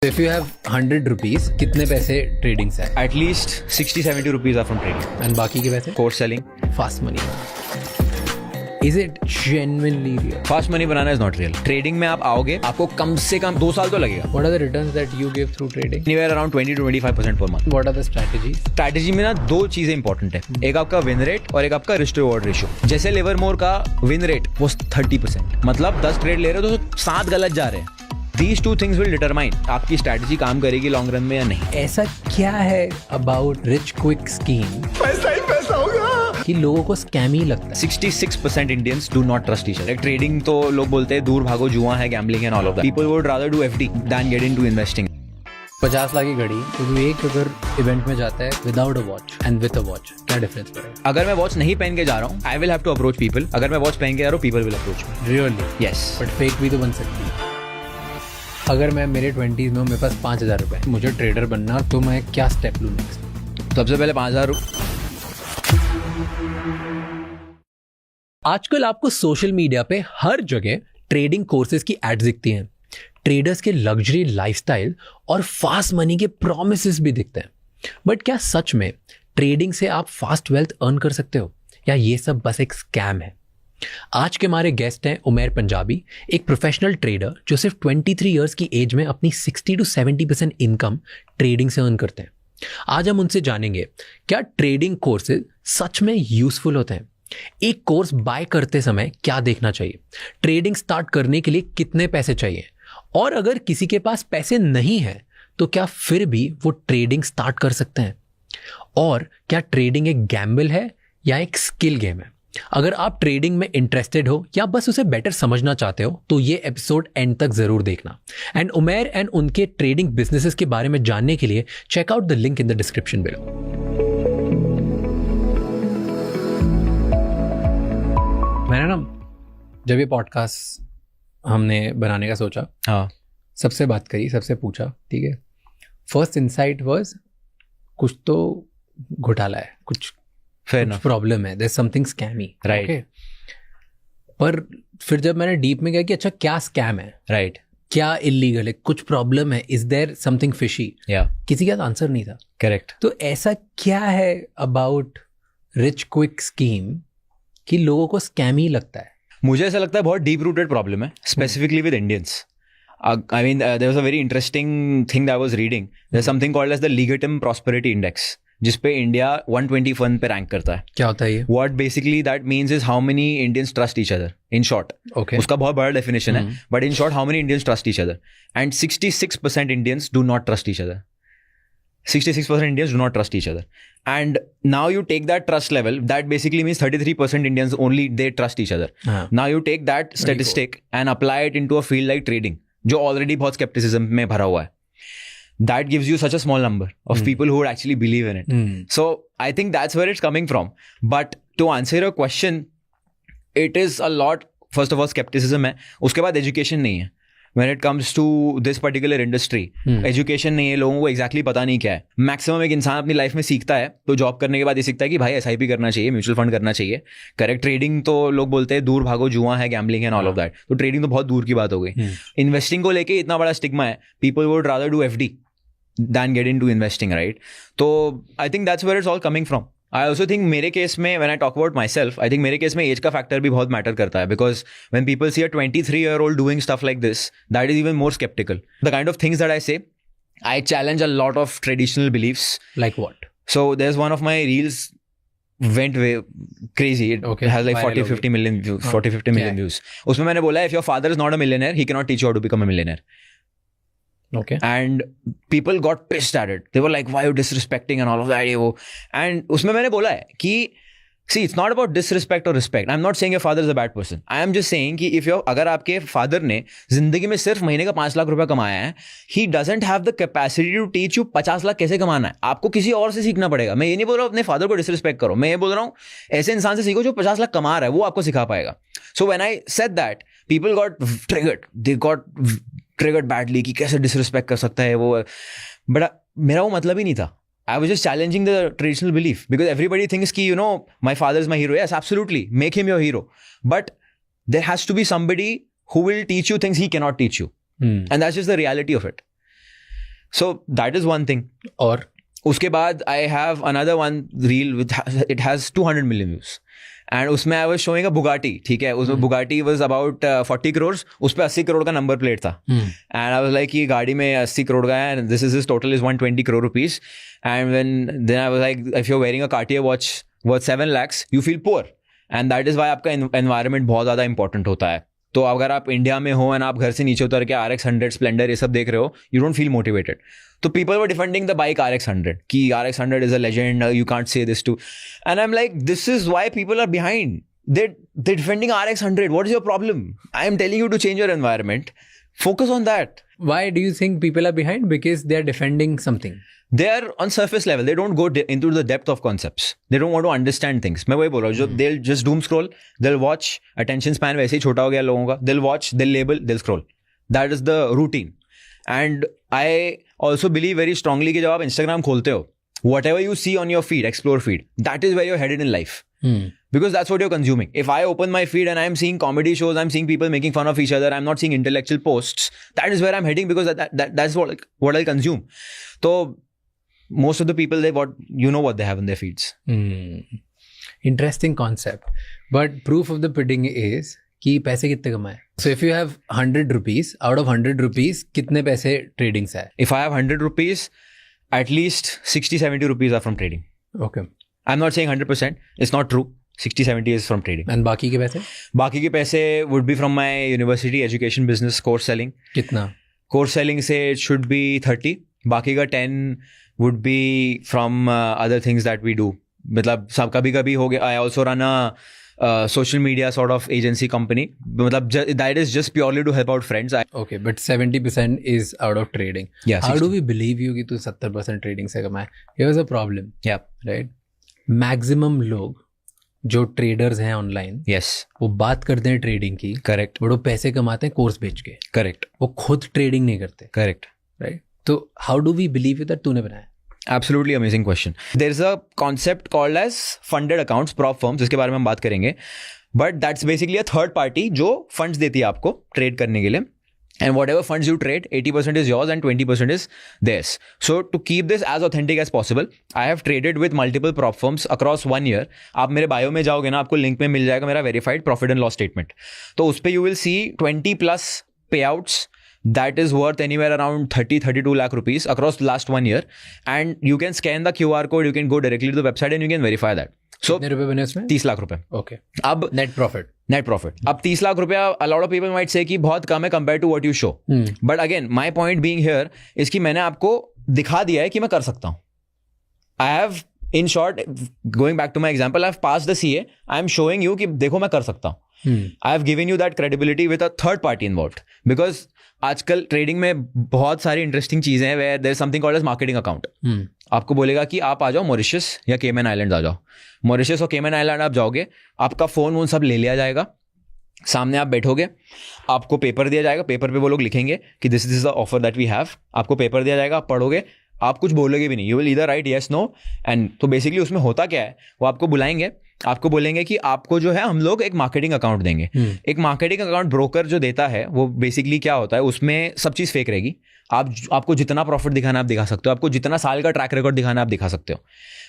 If you have 100 rupees, कितने पैसे trading से आए? At least 60-70 rupees are from trading. And बाकी के पैसे? Course selling. Fast money. Is it genuinely real? Fast money banana is not real. Trading में आप आओगे, आपको कम से कम 2 साल तो लगेगा. What are the returns that you give through trading? Anywhere around 20-25% per month. What are the strategies? Strategy में ना 2 चीजें इंपॉर्टेंट है. एक आपका विन रेट और एक आपका रिस्क रिवॉर्ड रेशियो. जैसे लिवरमोर का विन रेट वो 30%. मतलब 10 ट्रेड ले रहे हो तो 7 गलत जा रहे हैं. These 2 things will determine आपकी स्ट्रैटेजी काम करेगी लॉन्ग रन में या नहीं. ऐसा क्या है about rich quick scheme? पैसा ही पैसा होगा कि लोगों को स्कैम ही लगता है. 66% Indians do not trust each other. Trading तो लोग बोलते हैं दूर भागो, जुआ है, gambling and all of that. People would rather do FD than get into investing. 50 lakh की घड़ी तो तू एक अगर इवेंट में जाता है without a watch and with a watch, क्या डिफरेंस पड़ेगा? अगर मैं वॉच नहीं पहन के जा रहा हूँ, I will have to approach people. अगर मैं वॉच पहन के जा रहा हूँ, people will approach me. Really? Yes. But fake भी तो बन सकती है. अगर मैं मेरे 20s में हूँ, मेरे पास 5,000 रुपए, मुझे ट्रेडर बनना, तो मैं क्या स्टेप लूँ नेक्स्ट? सबसे पहले 5,000. आजकल आपको सोशल मीडिया पे हर जगह ट्रेडिंग कोर्सेज की एड्स दिखती हैं. ट्रेडर्स के लग्जरी लाइफस्टाइल और फास्ट मनी के प्रॉमिसेस भी दिखते हैं. बट क्या सच में ट्रेडिंग से आप फास्ट वेल्थ अर्न कर सकते हो, या ये सब बस एक स्कैम है? आज के हमारे गेस्ट हैं उमैर पंजाबी, एक प्रोफेशनल ट्रेडर जो सिर्फ 23 इयर्स की एज में अपनी 60-70% इनकम ट्रेडिंग से अर्न करते हैं. आज हम उनसे जानेंगे क्या ट्रेडिंग कोर्सेज सच में यूजफुल होते हैं, एक कोर्स बाय करते समय क्या देखना चाहिए, ट्रेडिंग स्टार्ट करने के लिए कितने पैसे चाहिए, और अगर किसी के पास पैसे नहीं है तो क्या फिर भी वो ट्रेडिंग स्टार्ट कर सकते हैं, और क्या ट्रेडिंग एक गैम्बल है या एक स्किल गेम है. अगर आप ट्रेडिंग में इंटरेस्टेड हो या बस उसे बेटर समझना चाहते हो तो ये एपिसोड एंड तक जरूर देखना. एंड उमैर एंड उनके ट्रेडिंग बिजनेसेस के बारे में जानने के लिए check out the link in the description below. मैंने ना जब ये पॉडकास्ट हमने बनाने का सोचा, हाँ, सबसे बात करी, सबसे पूछा, ठीक है, फर्स्ट इंसाइट वाज कुछ तो घोटाला है, कुछ प्रॉब्लम है, there's something scammy, right? Okay? पर फिर जब मैंने डीप में गया कि अच्छा क्या स्कैम है, राइट, क्या इलीगल है, कुछ प्रॉब्लम है, इज देयर समथिंग फिशी, या किसी का आंसर नहीं था. करेक्ट. तो ऐसा क्या है अबाउट रिच क्विक स्कीम कि लोगों को स्कैम ही लगता है? मुझे ऐसा लगता है बहुत डीप रूटेड प्रॉब्लम है, specifically with Indians. I mean, there was a very interesting thing that I was reading. There's something called as the Legatum Prosperity Index, जिसपे इंडिया 121 पे रैंक करता है. क्या होता है ये? What basically that means is how many Indians trust each other. In short, okay. उसका बहुत बड़ा definition है. But in short, how many Indians trust each other? And 66% Indians do not trust each other. 66% Indians do not trust each other. And now you take that trust level, that basically means 33% Indians only they trust each other. Now you take that statistic and apply it into a field like trading, जो already बहुत skepticism में भरा हुआ है. That gives you such a small number of people who would actually believe in it. So I think that's where it's coming from. But to answer your question, it is a lot, first of all, skepticism है. उसके बाद education नहीं है. When it comes to this particular industry, education नहीं है, लोगों को exactly पता नहीं क्या है. Maximum एक इंसान अपनी लाइफ में सीखता है तो जॉब करने के बाद ये सीखता है कि भाई SIP करना चाहिए, म्यूचुअल फंड करना चाहिए. करेक्ट. ट्रेडिंग तो लोग बोलते हैं दूर भागो, जुआ है, गैम्बलिंग है, ऑल ऑफ दैट. तो ट्रेडिंग तो बहुत दूर की बात हो गई. इन्वेस्टिंग को लेके इतना बड़ा स्टिग्मा है, people would rather do FD than get into investing, right? So I think that's where it's all coming from. I also think मेरे केस में, when I talk about myself, I think मेरे case में as का factor भी बहुत matter करता है, because when people see a 23-year-old doing stuff like this, that is even more skeptical. The kind of things that I say, I challenge a lot of traditional beliefs. Like what? So there's one of my reels went way crazy. It has like 40-50 million views. 40-50 million views. उसमें मैंने बोला, if your father is not a millionaire, he cannot teach you how to become a millionaire. Okay. And people got pissed at it. They were like, why are you disrespecting and all of that? And उसमें मैंने बोला है कि see, it's not about disrespect or respect. I'm not saying your father is a bad person. I am just saying कि अगर आपके father ने जिंदगी में सिर्फ महीने का 5 लाख रुपया कमाया है, he doesn't have the capacity to teach you 50 lakh कैसे कमाना है. आपको किसी और से सीखना पड़ेगा. मैं ये नहीं बोल रहा हूँ अपने फादर को डिसरिस्पेक्ट करो. मैं ये बोल रहा हूँ ऐसे इंसान से सीखो जो 50 लाख कमा रहा है, वो आपको सिखा पाएगा. So when I said that, people got triggered. They got triggered badly कि कैसे डिसरिस्पेक्ट कर सकता है वो. बट मेरा वो मतलब ही नहीं था. I was just challenging the traditional belief, because everybody thinks कि, you know, my father is my hero. Yes, absolutely. Make him your hero. But there has to be somebody who will teach you things he cannot teach you. And that's just the reality of it. So that is one thing. और उसके बाद I have another one reel with it has 200 million views. And उसमें I was showing a Bugatti, ठीक है, उसमें Bugatti was about 40 crore, उस पर 80 करोड़ का नंबर प्लेट था. एंड आई वाज लाइक ये गाड़ी में 80 करोड़ का है, and this is total is 120 crore rupees. And then I was like if you are wearing a Cartier watch worth 7 lakhs you feel poor. And that is why आपका environment बहुत ज़्यादा important होता है. तो अगर आप इंडिया में हो एंड आप घर से नीचे उतर के RX 100 स्प्लेंडर ये सब देख रहे हो, यू डोंट फील मोटिवेटेड. तो people were defending the bike RX 100 कि RX 100 is a legend, you can't say this too. And I am like this is why people are behind. They're defending RX 100. What is your problem? I am telling you to change your environment. Focus on that. Why do you think people are behind? Because they are defending something. They are on surface level. They don't go into the depth of concepts. They don't want to understand things. मैं वही बोल रहा हूँ. They'll just doom scroll. They'll watch. Attention span वैसे ही छोटा हो गया लोगों का. They'll watch. They'll label. They'll scroll. That is the routine. And I also believe very strongly कि जब आप Instagram खोलते हो, whatever you see on your feed, explore feed, that is where you're headed in life. Because that's what you're consuming. If I open my feed and I'm seeing comedy shows, I'm seeing people making fun of each other, I'm not seeing intellectual posts, that is where I'm heading, because that's what I consume. So most of the people, what they have in their feeds. Interesting concept. But proof of the pudding is कि पैसे कितने कमाए. So if you have 100 rupees, out of 100 rupees कितने पैसे trading से आए? If I have 100 rupees, at least 60-70 rupees are from trading. Okay. I'm not saying 100%. It's not true. 60-70 is from trading. And बाकी के पैसे? बाकी के पैसे would be from my university education business course selling. कितना? Course selling से it should be 30. बाकी का 10 would be from other things that we do. मतलब सब कभी हो गया. I also run a social media sort of agency company. मतलब that is just purely to help out friends. Okay, but 70% is out of trading. Yeah. How do we believe you कि तू 70% trading से कमाए? Here's a problem. Yeah. Right? Maximum लोग जो traders हैं online, yes, वो बात करते हैं ट्रेडिंग की, करेक्ट, बट वो पैसे कमाते हैं कोर्स बेच के, करेक्ट, वो खुद ट्रेडिंग नहीं करते, करेक्ट, राइट? तो how do we believe you that तूने बनाया? Absolutely amazing question. There is a concept called as funded accounts, prop firms, जिसके बारे में हम बात करेंगे. But that's basically a third party जो funds देती है आपको ट्रेड करने के लिए. And whatever funds you trade, 80% is yours and 20% is theirs. So to keep this as authentic as possible, I have traded with multiple prop firms across 1 year. आप मेरे bio में जाओगे ना, आपको लिंक में मिल जाएगा मेरा verified profit and loss statement. तो उस पे you will see 20+ payouts that is worth anywhere around 30-32 lakh rupees across last 1 year. And you can scan the QR code, you can go directly to the website and you can verify that. So कितने रुपए बने उसमें? 30 लाख रुपए. Okay. अब net profit. अब 30 लाख रुपया, a lot of people might say कि बहुत कम है compared to what you show. But again, my point being here is कि मैंने आपको दिखा दिया है कि मैं कर सकता हूँ. I have, in short, going back to my example, I have passed the CA. I am showing you कि देखो मैं कर सकता हूँ. I have given you that credibility with a third party involved. Because आजकल ट्रेडिंग में बहुत सारी इंटरेस्टिंग चीजें हैं where there is something called as marketing account. आपको बोलेगा कि आप आ जाओ मॉरिशस या केमन आइलैंड आ जाओ. मॉरिशस और केमन आइलैंड आप जाओगे, आपका फोन वोन सब ले लिया जाएगा, सामने आप बैठोगे, आपको पेपर दिया जाएगा, पेपर पे वो लोग लिखेंगे कि this is the offer that we have. आपको पेपर दिया जाएगा, आप पढ़ोगे, आप कुछ बोलोगे भी नहीं, you will either write yes no. And तो बेसिकली उसमें होता क्या है, वो आपको बुलाएंगे, आपको बोलेंगे कि आपको जो है हम लोग एक मार्केटिंग अकाउंट देंगे. एक मार्केटिंग अकाउंट ब्रोकर जो देता है वो बेसिकली क्या होता है, उसमें सब चीज़ फेक रहेगी. आपको जितना प्रॉफिट दिखाना आप दिखा सकते हो, आपको जितना साल का ट्रैक रिकॉर्ड दिखाना आप दिखा सकते हो.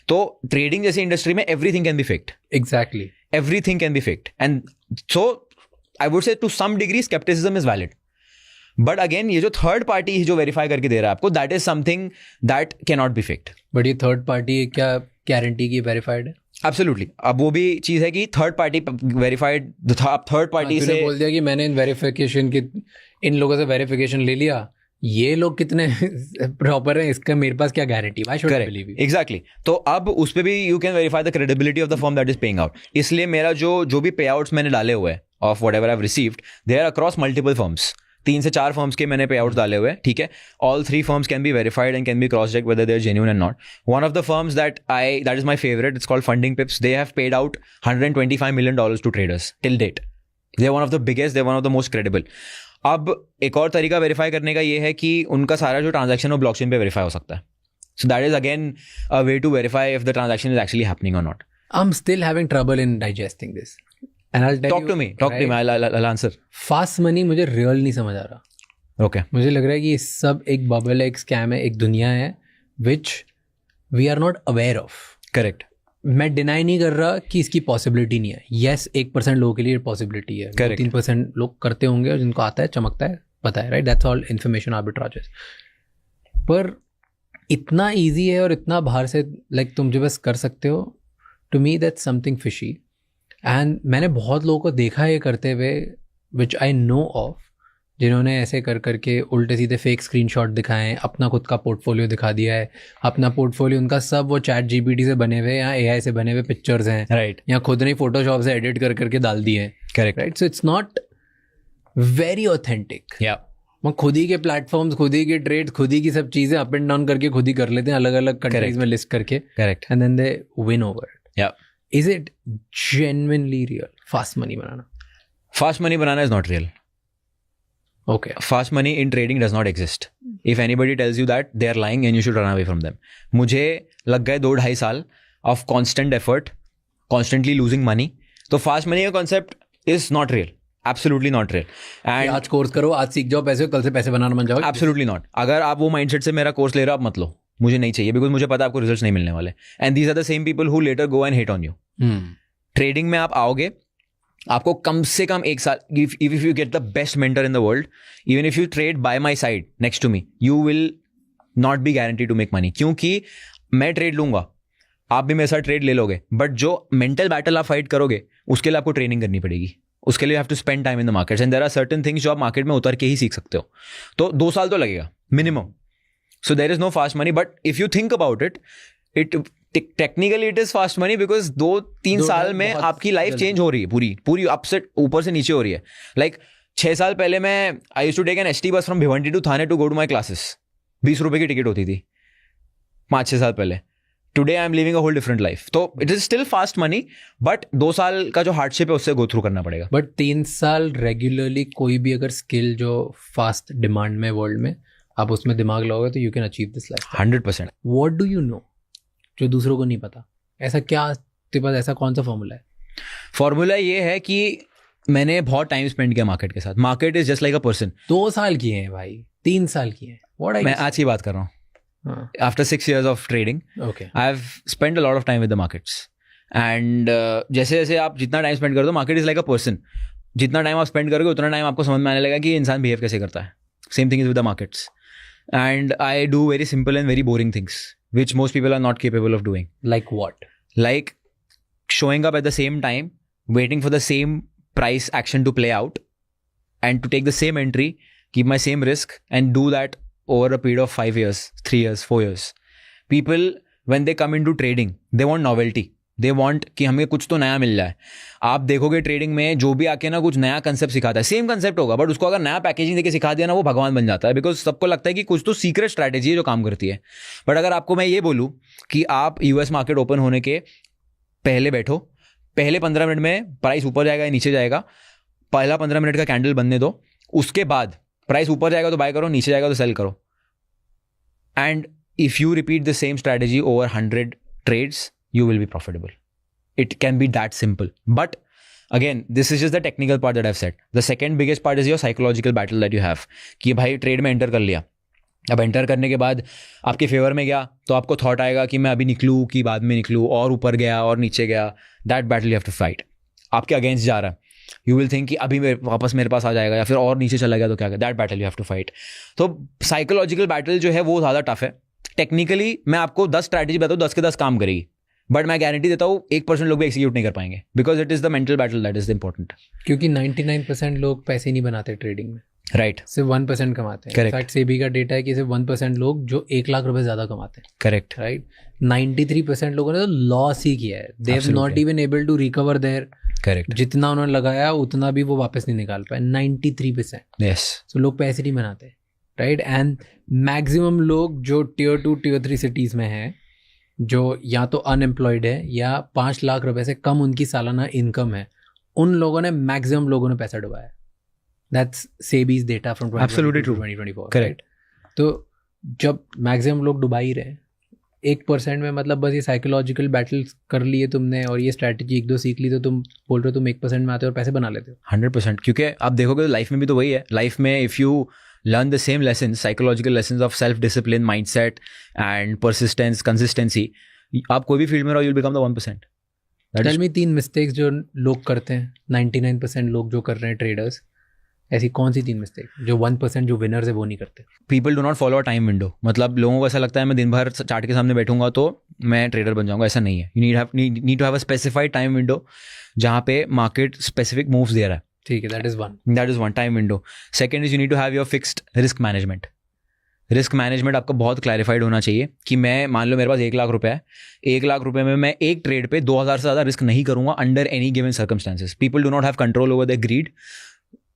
तो ट्रेडिंग जैसी इंडस्ट्री में everything can be faked. Exactly, everything can be faked. And so I would say to some degree skepticism is valid. But again ये जो थर्ड पार्टी जो वेरीफाई करके दे रहा है आपको, that is something that can not be faked. But ये third party क्या guarantee की वेरीफाइड है? एब्सोल्युटली. अब वो भी चीज़ है कि थर्ड पार्टी वेरीफाइड, आप थर्ड पार्टी से बोल दिया कि मैंने इन लोगों से वेरिफिकेशन ले लिया, ये लोग कितने प्रॉपर हैं, इसका मेरे पास क्या guarantee? Why should I believe you? Exactly. तो अब उस पे भी you can verify the credibility of the firm that is paying out. इसलिए मेरा जो भी पे आउट्स मैंने डाले हुए हैं of whatever I have received, they are across multiple firms. 3 से 4 फर्म्स के मैंने पे आउट्स डाले हुए हैं, ठीक है. All 3 firms can be verified and can be cross check whether they are genuine and not. One of the firms that is my favourite, it's called funding pips. They have paid out $125 million to traders till date. They are one of the biggest, they are one of the most credible. अब एक और तरीका verify करने का ये है कि उनका सारा जो ट्रांजैक्शन वो ब्लॉकचेन पे वेरीफाई हो सकता है. So that is again a way to verify if the transaction is actually happening और not. I am still having trouble in digesting this and I will tell you. Talk to me, I'll answer. Fast money मुझे real नहीं समझ आ रहा. Okay. मुझे लग रहा है कि ये सब एक बबल है, एक स्कैम है, एक दुनिया है which we are not aware of. Correct. मैं डिनाई नहीं कर रहा कि इसकी पॉसिबिलिटी नहीं है. येस, 1% लोगों के लिए पॉसिबिलिटी है. Correct. 3% लोग करते होंगे और जिनको आता है, चमकता है, पता है, right. That's all information arbitrages. पर इतना ईजी है और इतना बाहर से लाइक तुम जो बस कर सकते हो. To me that's something fishy. And मैंने बहुत लोगों को देखा है करते हुए विच आई नो ऑफ, जिन्होंने ऐसे कर करके उल्टे सीधे फेक स्क्रीनशॉट दिखाए हैं, अपना खुद का पोर्टफोलियो दिखा दिया है. अपना पोर्टफोलियो उनका सब वो चैट जीपीटी से बने हुए या एआई से बने हुए पिक्चर्स हैं, Right. या खुद ने फोटोशॉप से एडिट कर करके डाल दिए हैं. Correct. Right. So it's not very authentic. Yeah. वो खुद ही के प्लेटफॉर्म्स, खुद ही के ट्रेड, खुद ही की सब चीज़ें अप एंड डाउन करके खुद ही कर लेते हैं अलग अलग कंट्रीज में लिस्ट करके. Correct. And then they win over it. Yeah. Is it genuinely real fast money बनाना? Fast money banana is not real. Okay. Fast money in trading does not exist. If anybody tells you that, they are lying and you should run away from them. मुझे लग गए 2-2.5 साल of constant effort, constantly losing money. तो fast money का concept is not real. Absolutely not real. And आज course करो, आज सीख जाओ पैसे, कल से पैसे बनाना बन जाओगे. absolutely not. अगर आप वो माइंडसेट से मेरा कोर्स ले रहे हो, आप मत लो. मुझे नहीं चाहिए, बिकॉज मुझे पता है आपको रिजल्ट्स नहीं मिलने वाले. And these are the same people who later go and hit on you. Trading में आप आओगे, आपको कम से कम 1 साल, if you get the best mentor in the world, even if you trade by my side next to me, you will not be guarantee to make money. क्योंकि मैं ट्रेड लूंगा, आप भी मेरे साथ ट्रेड ले लोगे, बट जो मेंटल बैटल आप फाइट करोगे उसके लिए आपको ट्रेनिंग करनी पड़ेगी. उसके लिए have to spend time in the market and there are certain things जो आप मार्केट में उतर के ही सीख सकते हो. तो 2 साल तो लगेगा minimum. So there is no fast money, but if you think about it, technically it is fast money, because 2-3 साल में आपकी लाइफ चेंज हो रही है, पूरी अपसेट ऊपर से नीचे हो रही है. लाइक 6 साल पहले मैं I used to take an ST bus from Bhiwandi to Thane to go to my classes. 20 रुपए की टिकट होती थी 5-6 साल पहले. Today I am living a whole different life. तो it is still fast money, but 2 साल का जो हार्डशिप है उससे गो थ्रू करना पड़ेगा. बट 3 साल रेगुलरली कोई भी अगर स्किल जो फास्ट डिमांड में वर्ल्ड में आप उसमें दिमाग लगाओगे तो you can achieve this life. 100%. What do you know जो दूसरों को नहीं पता? ऐसा क्या तेरे पास, ऐसा कौन सा फॉर्मूला है? फॉर्मूला ये है कि मैंने बहुत टाइम स्पेंड किया मार्केट के साथ. Market is just like a person. 2 साल किए हैं भाई, 3 साल किए हैं. व्हाट मैं आज की बात कर रहा हूँ. After 6 years of trading, okay, I've spent a lot of time with the markets. And जैसे जैसे आप जितना टाइम स्पेंड कर दो, market is like a person. जितना टाइम आप स्पेंड करोगे उतना टाइम आपको समझ में आने लगेगा कि ये इंसान बिहेव कैसे करता है. Same thing is with the markets. And I do very simple and very boring things which most people are not capable of doing. like what? Like showing up at the same time, waiting for the same price action to play out, and to take the same entry, keep my same risk, and do that over a period of 5 years, 3 years, 4 years. People, when they come into trading, they want novelty. They want कि हमें कुछ तो नया मिल जाए. आप देखोगे trading में जो भी आके ना कुछ नया कंसेप्ट सिखाता है, सेम कंसेप्ट होगा, बट उसको अगर नया पैकेजिंग देके सिखा दिया ना, वो भगवान बन जाता है. बिकॉज सबको लगता है कि कुछ तो सीक्रेट स्ट्रैटेजी है जो काम करती है. बट अगर आपको मैं ये बोलूँ कि आप यूएस मार्केट ओपन होने के पहले बैठो, पहले 15 मिनट में प्राइस ऊपर जाएगा या नीचे जाएगा, पहला 15 मिनट का कैंडल बनने दो, उसके बाद प्राइस ऊपर जाएगा तो बाय करो, नीचे जाएगा तो सेल करो. And if you repeat the same strategy over 100 trades, you will be profitable. It can be that simple. But again, this is just the technical part that I've said. The second biggest part is your psychological battle that you have. कि भाई trade में enter कर लिया, अब enter करने के बाद आपके फेवर में गया तो आपको थॉट आएगा कि मैं अभी निकलूँ कि बाद में निकलूँ, और ऊपर गया और नीचे गया. That battle you have to fight. आपके अगेंस्ट जा रहा है, यू विल थिंक कि अभी वापस मेरे पास आ जाएगा, या फिर और नीचे चला गया तो क्या. That battle you have to fight. तो साइकोलॉजिकल बैटल जो है वो ज़्यादा टफ है. टेक्निकली मैं आपको 10 स्ट्रैटेजी बताऊँ, 10 के 10 काम करेगी, बट मैं गारंटी देता हूँ 1% लोग भी एक्सिक्यूट नहीं कर पाएंगे, because it is the mental battle that is important. क्योंकि 99% लोग पैसे नहीं बनाते ट्रेडिंग में. राइट. सिर्फ 1% कमाते हैं. इनफैक्ट सेबी का डेटा है कि सिर्फ 1% लोग जो 1 लाख रुपए ज्यादा कमाते हैं. करेक्ट. राइट. 93% लोगों ने तो लॉस ही किया है. They have not even able to recover there. Correct. जितना उन्होंने लगाया उतना भी वो वापस नहीं निकाल पाए. 93%. यस. सो लोग पैसे नहीं बनाते. राइट. एंड मैक्सिमम लोग जो Tier 2 Tier 3 सिटीज में हैं, जो या तो अनएम्प्लॉयड है या 5 लाख रुपए से कम उनकी सालाना इनकम है, उन लोगों ने मैक्सिमम लोगों ने पैसा डुबाया. That's SEBI's data from 2024. Correct. तो जब मैक्सिमम लोग डुबा ही रहे, 1% में मतलब बस ये साइकोलॉजिकल बैटल कर लिए तुमने और ये स्ट्रैटेजी 1-2 सीख ली, तो तुम बोल रहे हो तुम 1% में आते हो और पैसे बना लेते हो. 100%. क्योंकि आप देखोगे लाइफ में भी तो वही है. लाइफ में if you learn the same lessons, psychological lessons of self-discipline, mindset and persistence, consistency, आप कोई भी फील्ड में रहो, you'll become the 1%. Tell me 3 mistakes जो लोग करते हैं, 99% लोग जो कर रहे हैं ट्रेडर्स, ऐसी कौन सी 3 मिस्टेक जो 1% जो विनर्स है वो नहीं करते? People do not follow a time window. मतलब लोगों को ऐसा लगता है मैं दिन भर चार्ट के सामने बैठूंगा तो मैं ट्रेडर बन जाऊंगा. ऐसा नहीं है. You need to have a specified time window जहाँ पे मार्केट स्पेसिफिक मूव्स दे रहा है. ठीक है, that is one time window. Second is you need to have your fixed risk management. Risk management आपका बहुत क्लैरिफाइड होना चाहिए कि मैं मान लो मेरे पास 1 लाख रुपए है, 1 लाख रुपए में मैं एक ट्रेड पे 2000 से ज़्यादा रिस्क नहीं करूंगा under any given circumstances. People do not have control over the greed.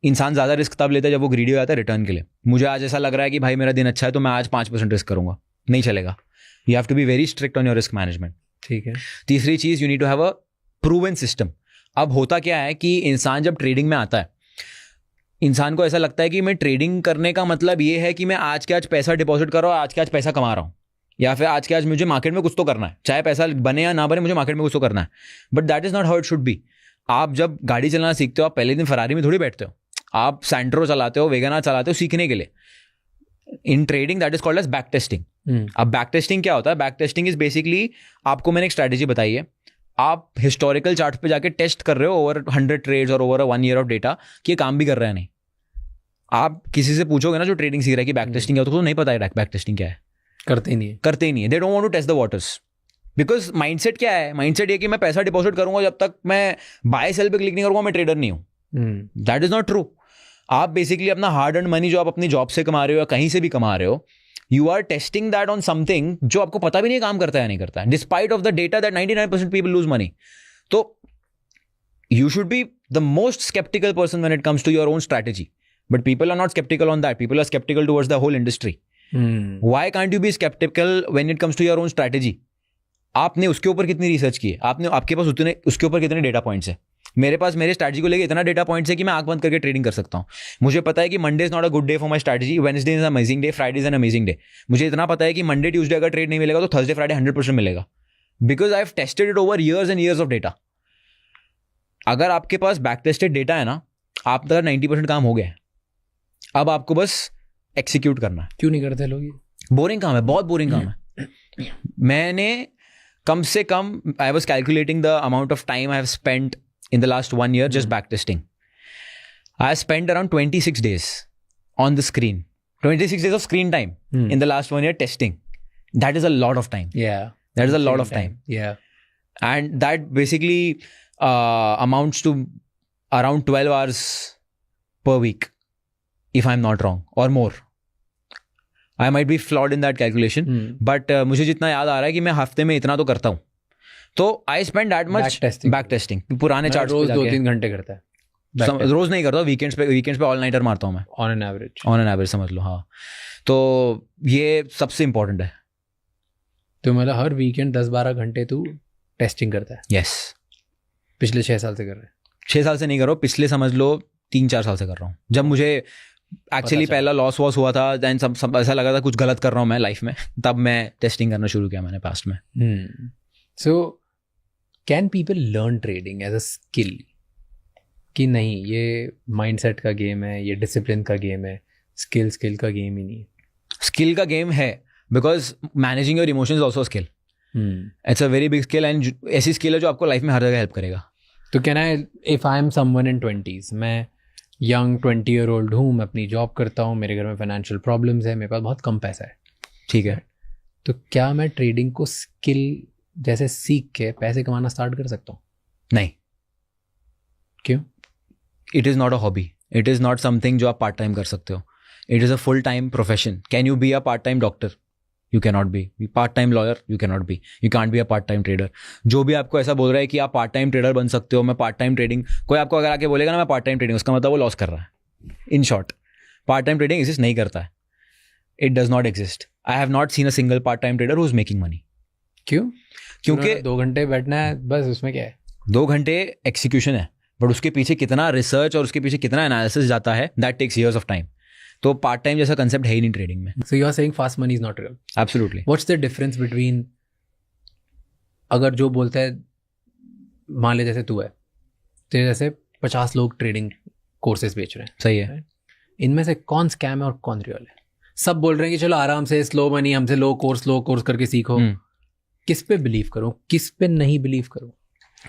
इंसान ज़्यादा रिस्क तब लेता है जब वो ग्रीडी हो जाता है रिटर्न के लिए. मुझे आज ऐसा लग रहा है कि भाई मेरा दिन अच्छा है तो मैं आज 5% रिस्क करूंगा, नहीं चलेगा. You have to be very strict on your risk management. ठीक है. तीसरी चीज़, you need to have a proven system. अब होता क्या है कि इंसान जब ट्रेडिंग में आता है, इंसान को ऐसा लगता है कि मैं ट्रेडिंग करने का मतलब ये है कि मैं आज के आज पैसा डिपॉजिट कर रहा हूँ, आज के आज पैसा कमा रहा हूँ, या फिर आज के आज मुझे मार्केट में कुछ तो करना है, चाहे पैसा बने या ना बने मुझे मार्केट में कुछ तो करना है. But that is not how it should be. आप जब गाड़ी चलाना सीखते हो, आप पहले दिन फरारी में थोड़ी बैठते हो, आप सैंट्रो चलाते हो, वेगनार चलाते हो सीखने के लिए. In trading that is called as back testing. अब बैक टेस्टिंग क्या होता है? बैक टेस्टिंग इज बेसिकली, आपको मैंने एक स्ट्रैटेजी बताई है, आप हिस्टोरिकल चार्ट पे जाके टेस्ट कर रहे हो ओवर 100 ट्रेड्स और ओवर 1 ईयर ऑफ डेटा कि ये काम भी कर रहा है नहीं. आप किसी से पूछोगे ना जो ट्रेडिंग सीख रहा है कि बैक टेस्टिंग क्या होता है, तो नहीं पता है बैक टेस्टिंग क्या है. करते ही नहीं है. They don't want to test the waters because mindset क्या है? माइंडसेट ये कि मैं पैसा डिपॉजिट करूंगा, जब तक मैं बाय सेल पे क्लिक नहीं करूंगा मैं ट्रेडर नहीं हूं. That is not true. आप बेसिकली अपना हार्ड अर्न मनी जो आप अपनी जॉब से कमा रहे हो या कहीं से भी कमा रहे हो, you are testing that on something जो आपको पता भी नहीं काम करता है या नहीं करता है, despite of the data that 99% people lose money. तो you should be the most sceptical person when it comes to your own strategy. But people are not skeptical on that. People are skeptical towards the whole industry. Why can't you be skeptical when it comes to your own strategy? आपने उसके ऊपर कितनी research की है? आपके पास उसके ऊपर कितने डेटा पॉइंट्स है? मेरे पास मेरे स्ट्रैटेजी को लेकर इतना डेटा पॉइंट्स है कि मैं आंख बंद करके ट्रेडिंग कर सकता हूँ. मुझे पता है कि Monday is not a good day for my strategy, Wednesday is amazing day, Friday is an amazing day. मुझे इतना पता है कि मंडे ट्यूसडे अगर ट्रेड नहीं मिलेगा तो थर्सडे फ्राइडे 100% मिलेगा. Because I have tested it over years and years of data. अगर आपके पास बैक टेस्टेड डेटा है ना, आप तक 90% काम हो गया है. अब आपको बस एक्सिक्यूट करना है. क्यों नहीं करते लोग ये? बोरिंग काम है, बहुत बोरिंग काम है. मैंने कम से कम, I was calculating the amount of time I have spent in the last 1 year just back testing. I spent around 26 days on the screen. 26 days of screen time in the last 1 year testing. That is a lot of time. Yeah. That is a lot of time. Yeah. And that basically amounts to around 12 hours per week, if I'm not wrong, or more. I might be flawed in that calculation, but मुझे जितना याद आ रहा है कि मैं हफ्ते में इतना तो करता हूँ. तो I spend that much back testing. पुराने चार्ट्स रोज 2-3 घंटे करता है. रोज नहीं करता, वीकेंड्स पे ऑल नाइटर मारता हूँ मैं. ऑन एन एवरेज समझ लो. हाँ, तो ये सबसे इंपॉर्टेंट है. तो मतलब हर वीकेंड 10-12 घंटे तू टेस्टिंग करता है? यस. पिछले 6 साल से कर रहे हैं? 6 साल से नहीं कर रहा हूँ, पिछले समझ लो 3-4 साल से कर रहा हूँ. जब मुझे एक्चुअली पहला लॉस वॉस हुआ था, दैन सब ऐसा लगा था कुछ गलत कर रहा हूँ मैं लाइफ में, तब मैं टेस्टिंग करना शुरू किया मैंने पास्ट में. So can people learn trading as a skill कि नहीं ये माइंडसेट का गेम है, ये डिसिप्लिन का गेम है, स्किल का गेम ही नहीं है? स्किल का गेम है, because managing your emotions also skill. It's a very big skill and ऐसी स्किल है जो आपको लाइफ में हर जगह हेल्प करेगा. तो can I, if I am someone in 20s, मैं यंग 20-year-old हूँ, मैं अपनी जॉब करता हूँ, मेरे घर में फाइनेंशियल प्रॉब्लम्स है, मेरे पास बहुत कम पैसा है, ठीक है, तो क्या मैं ट्रेडिंग को स्किल जैसे सीख के पैसे कमाना स्टार्ट कर सकता हूँ? नहीं. क्यों? It is not a hobby. It is not something जो आप पार्ट टाइम कर सकते हो. It is a full time profession. Can you be a part time doctor? You can not be. Part time lawyer? You can not be. You can't be a part time trader. जो भी आपको ऐसा बोल रहा है कि आप part time trader बन सकते हो, मैं पार्ट टाइम ट्रेडिंग, कोई आपको अगर आके बोलेगा ना मैं पार्ट टाइम ट्रेडिंग, उसका मतलब वो लॉस कर रहा है. In short, part time trading exist नहीं करता है. It does not exist. I have not seen a single part time trader who is making money. क्यों? क्योंकि 2 घंटे बैठना है बस, उसमें क्या है? 2 घंटे एक्सिक्यूशन है, बट उसके पीछे कितना रिसर्च और उसके पीछे कितना एनालिसिस जाता है, that takes years of time. तो पार्ट टाइम जैसा कंसेप्ट है ही नहीं ट्रेडिंग में. So you are saying fast money is not real? Absolutely. What's the difference between, अगर जो बोलता है, मान ले जैसे तू है, तेरे जैसे 50 लोग ट्रेडिंग कोर्सेज बेच रहे हैं, सही है, इनमें से कौन स्कैम है और कौन रियल है? सब बोल रहे हैं कि चलो आराम से स्लो मनी, हमसे लो कोर्स करके सीखो। किस पे बिलीव करो, किस पे नहीं बिलीव करो?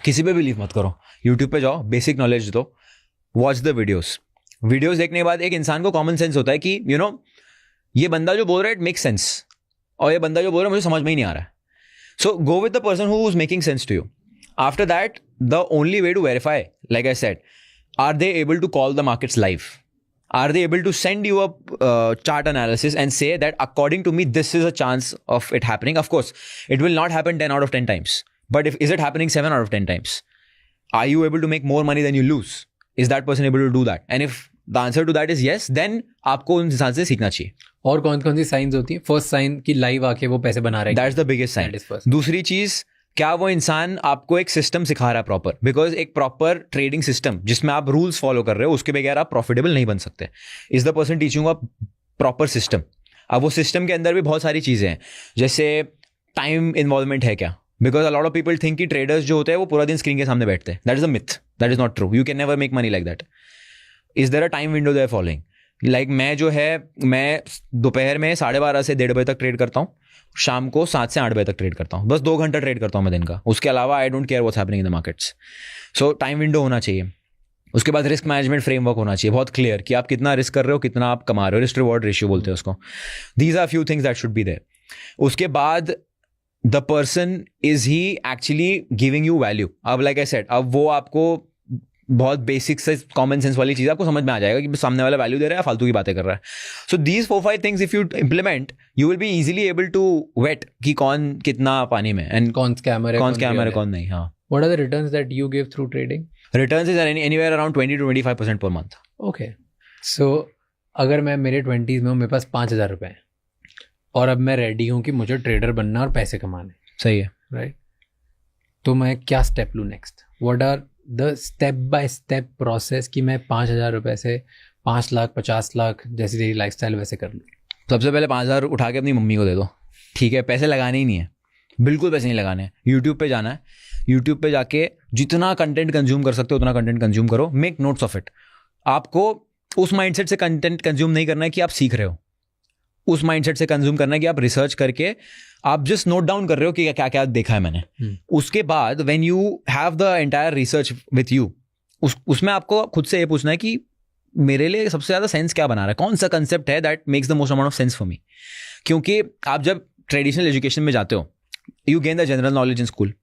किसी पे बिलीव मत करो। यूट्यूब पे जाओ, बेसिक नॉलेज दो, वॉच द वीडियोस देखने के बाद एक इंसान को कॉमन सेंस होता है कि ये बंदा जो बोल रहा है इट मेक सेंस, और ये बंदा जो बोल रहा है मुझे समझ में ही नहीं आ रहा है। So go with the person who is making sense to you. After that, the only way to verify, like I said, are they able to call the markets live? Are they able to send you a chart analysis and say that according to me, this is a chance of it happening? Of course, it will not happen 10 out of 10 times. But is it happening 7 out of 10 times? Are you able to make more money than you lose? Is that person able to do that? And if the answer to that is yes, then आपको उन इंसान से सीखना चाहिए. और कौन कौन सी science होती हैं? फर्स्ट साइन कि लाइव आके वो पैसे बना रहे हैं. That's the biggest sign. दूसरी चीज, क्या वो इंसान आपको एक सिस्टम सिखा रहा है प्रॉपर? बिकॉज एक प्रॉपर ट्रेडिंग सिस्टम जिसमें आप रूल्स फॉलो कर रहे हो, उसके बगैर आप प्रॉफिटेबल नहीं बन सकते. Is the person teaching a proper system? अब वो सिस्टम के अंदर भी बहुत सारी चीजें हैं, जैसे टाइम इन्वॉल्वमेंट है क्या? Because a lot of people think कि ट्रेडर्स जो होते हैं वो पूरा दिन स्क्रीन के सामने बैठते हैं. That is a myth. That is not true. You can never make money like that. Is there a time window they are following? Like मैं दोपहर में 12:30 से 1:30 बजे तक ट्रेड करता हूँ, शाम को 7 से 8 बजे तक ट्रेड करता हूँ. बस 2 घंटा ट्रेड करता हूँ मैं दिन का. उसके अलावा I don't care what's happening in the markets. So time window होना चाहिए. उसके बाद रिस्क मैनेजमेंट फ्रेमवर्क होना चाहिए, बहुत क्लियर कि आप कितना रिस्क कर रहे हो, कितना आप कमा रहे हो. रिस्क रिवॉर्ड रेशियो बोलते हैं उसको. These are few things that should be there. उसके बाद the person is he actually giving you value. अब लाइक आई सेड, अब वो आपको बहुत बेसिक से कॉमन सेंस वाली चीज आपको समझ में आ जाएगा कि सामने वाला वैल्यू दे रहा है, फालतू की बातें कर रहा है. So these 4-5 things if you implement, you will be easily able to weight कि कौन कितना पानी में एंड कौन स्कैमर है कौन नहीं. हाँ. What are the returns that you give through trading? Returns is anywhere around 20 to 25% per month. Okay. So अगर मैं मेरे 20s में हूँ, मेरे पास 5,000 रुपए हैं और अब मैं रेडी हूँ कि मुझे ट्रेडर बनना और पैसे कमाने. सही है. राइट. तो मैं क्या स्टेप लूँ next? What are the step by step process कि मैं 5,000 रुपए से 5 लाख 50 लाख जैसी तेरी लाइफस्टाइल वैसे कर लूँ? सबसे पहले 5,000 उठा के अपनी मम्मी को दे दो. ठीक है, पैसे लगाने ही नहीं है, बिल्कुल पैसे नहीं लगाने हैं. यूट्यूब पे जाना है, यूट्यूब पे जाके जितना कंटेंट कंज्यूम कर सकते हो उतना कंटेंट कंज्यूम करो. Make notes of it. आपको उस माइंडसेट से कंटेंट कंज्यूम नहीं करना है कि आप सीख रहे हो. उस माइंडसेट से कंज्यूम करना है कि आप रिसर्च करके आप जस्ट नोट डाउन कर रहे हो कि क्या क्या देखा है मैंने. उसके बाद when you have the entire research with you, उसमें आपको खुद से ये पूछना है कि मेरे लिए सबसे ज्यादा सेंस क्या बना रहा है, कौन सा कंसेप्ट है that makes the most amount of sense for me. क्योंकि आप जब ट्रेडिशनल एजुकेशन में जाते हो, you gain the general knowledge in school.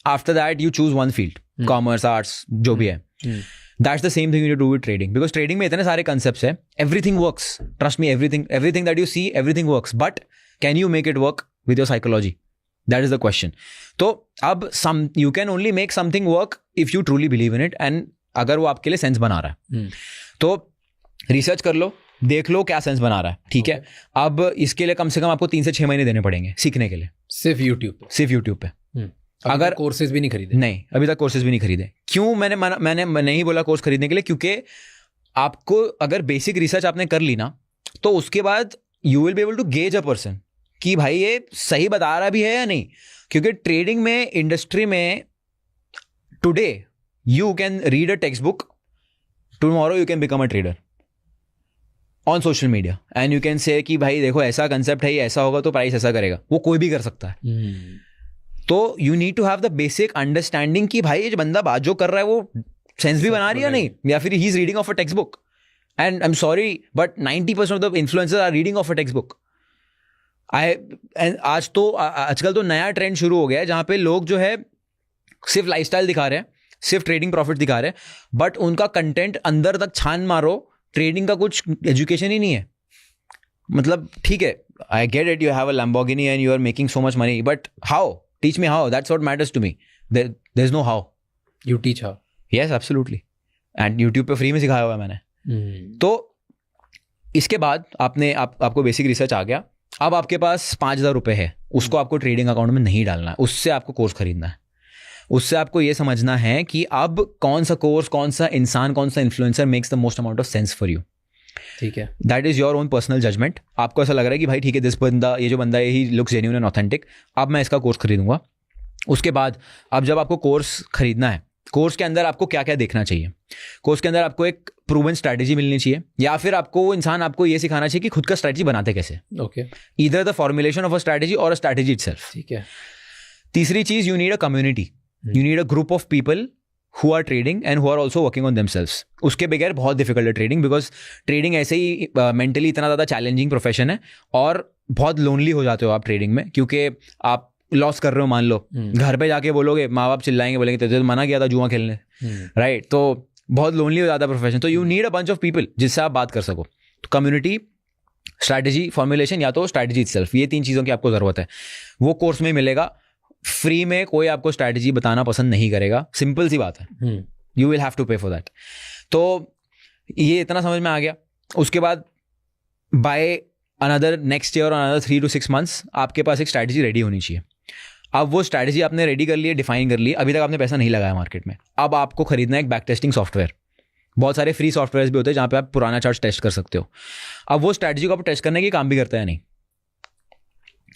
After that you choose one field, commerce, arts, जो भी है. That's the same thing you do with trading, because trading में इतने सारे concepts हैं. Everything works. Trust me, everything that you see, everything works. But can you make it work with your psychology? That is the question. तो अब you can only make something work if you truly believe in it, and अगर वो आपके लिए sense बना रहा है. तो रिसर्च कर लो, देख लो क्या सेंस बना रहा है. ठीक है. अब इसके लिए कम से कम आपको 3 से 6 महीने देने पड़ेंगे सीखने के लिए. सिर्फ यूट्यूब पे. अगर कोर्सेज भी नहीं खरीदे? नहीं, अभी तक कोर्सेज भी नहीं खरीदे. क्यों? मैंने नहीं बोला कोर्स खरीदने के लिए, क्योंकि आपको अगर बेसिक रिसर्च आपने कर ली ना, तो उसके बाद you will be able to gauge a person कि भाई ये सही बता रहा भी है या नहीं. क्योंकि ट्रेडिंग में, इंडस्ट्री में today you can read a text book, tomorrow you can become a trader on social media, and you can say कि भाई देखो ऐसा कंसेप्ट है, ये ऐसा होगा तो प्राइस ऐसा करेगा. वो कोई भी कर सकता है. तो you need to have the basic understanding कि भाई ये जो बंदा बात जो कर रहा है वो सेंस भी बना रही है नहीं, या फिर he is reading off a text book. And I am sorry but 90% of the influencers are reading off a text book. आजकल तो नया ट्रेंड शुरू हो गया है जहाँ पे लोग जो है सिर्फ लाइफस्टाइल दिखा रहे हैं, सिर्फ ट्रेडिंग प्रॉफिट दिखा रहे हैं, बट उनका कंटेंट अंदर तक छान मारो, ट्रेडिंग का कुछ एजुकेशन ही नहीं है. मतलब ठीक है, I get it, you have a Lamborghini and you are making so much money, but how? Teach me how. That's what matters to me. There's no how. You teach how? Yes, absolutely. And YouTube पे free में सिखाया हुआ है मैंने. तो इसके बाद आपको बेसिक रिसर्च आ गया. अब आपके पास 5,000 रुपए है, उसको आपको ट्रेडिंग अकाउंट में नहीं डालना है, उससे आपको कोर्स खरीदना है. उससे आपको ये समझना है कि अब कौन सा कोर्स, कौन सा इंसान, कौन सा influencer makes the most amount of sense for you. ठीक है. That is your own personal judgement. आपको ऐसा लग रहा है कि भाई ठीक है, दिस बंदा, ये जो बंदा है, he looks genuine and authentic, अब मैं इसका कोर्स खरीदूंगा. उसके बाद अब जब आपको कोर्स खरीदना है, कोर्स के अंदर आपको क्या क्या देखना चाहिए? कोर्स के अंदर आपको एक प्रूवन स्ट्रैटेजी मिलनी चाहिए, या फिर आपको वो इंसान आपको ये सिखाना चाहिए कि खुद का स्ट्रैटेजी बनाते कैसे. Okay. Either the formulation of a strategy और अ स्ट्रैटेजी इटसेल्फ. ठीक है. तीसरी चीज, you need a community. You need a group of people who are trading and who are also working on themselves. उसके बगैर बहुत डिफिकल्ट है trading, because trading ऐसे ही मेंटली इतना ज़्यादा चैलेंजिंग प्रोफेशन है और बहुत लोनली हो जाते हो आप ट्रेडिंग में, क्योंकि आप लॉस कर रहे हो. मान लो घर पे जाके बोलोगे, माँ बाप चिल्लाएंगे, बोलेंगे तुझे तो मना किया था जुआ खेलने, राइट? तो बहुत लोनली हो जाता है प्रोफेशन. तो you need a bunch of people जिससे आप बात कर सको. तो कम्युनिटी, स्ट्रैटेजी, फॉर्मुलेशन, या तो स्ट्रैटेजी इटसेल्फ, ये 3 चीज़ों की आपको ज़रूरत है. वो कोर्स में मिलेगा. फ्री में कोई आपको स्ट्रैटेजी बताना पसंद नहीं करेगा, सिंपल सी बात है. यू विल हैव टू पे फॉर दैट. तो ये इतना समझ में आ गया. उसके बाद बाय अनदर नेक्स्ट ईयर और अनदर 3 to 6 months आपके पास एक स्ट्रैटेजी रेडी होनी चाहिए. अब वो स्ट्रैटेजी आपने रेडी कर ली है, डिफाइन कर ली, अभी तक आपने पैसा नहीं लगाया मार्केट में. अब आपको खरीदना है एक बैक टेस्टिंग सॉफ्टवेयर. बहुत सारे फ्री सॉफ्टवेयर भी होते हैं जहाँ पे आप पुराना चार्ट टेस्ट कर सकते हो. अब वो स्ट्रैटेजी को आप टेस्ट करने के काम भी करता है नहीं.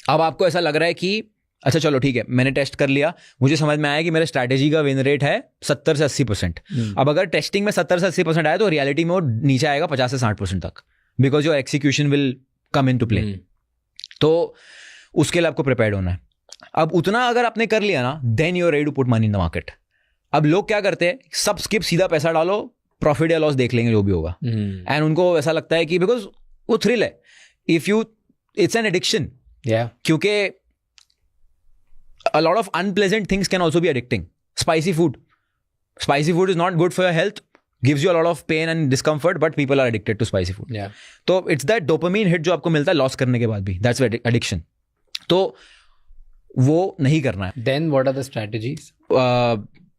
अब आपको ऐसा लग रहा है कि अच्छा चलो ठीक है, मैंने टेस्ट कर लिया, मुझे समझ में आया कि मेरे स्ट्रैटेजी का विन रेट है 70 से 80%. अब अगर टेस्टिंग में 70 से 80% आया तो रियलिटी में वो नीचे आएगा 50 से 60% तक, because your execution will come in to play. तो उसके लिए आपको प्रिपेयर्ड होना है. अब उतना अगर आपने कर लिया ना, then you are ready to put money in the market. अब लोग क्या करते हैं, सब स्किप, सीधा पैसा डालो, प्रॉफिट या लॉस देख लेंगे जो भी होगा. एंड उनको ऐसा लगता है कि बिकॉज वो थ्रिल है, if you, it's an addiction. क्योंकि a lot of unpleasant things can also be addicting. Spicy food is not good for your health, gives you a lot of pain and discomfort, but people are addicted to spicy food. तो it's that dopamine hit जो आपको मिलता है loss करने के बाद भी, that's addiction. तो वो नहीं करना है. Then what are the strategies?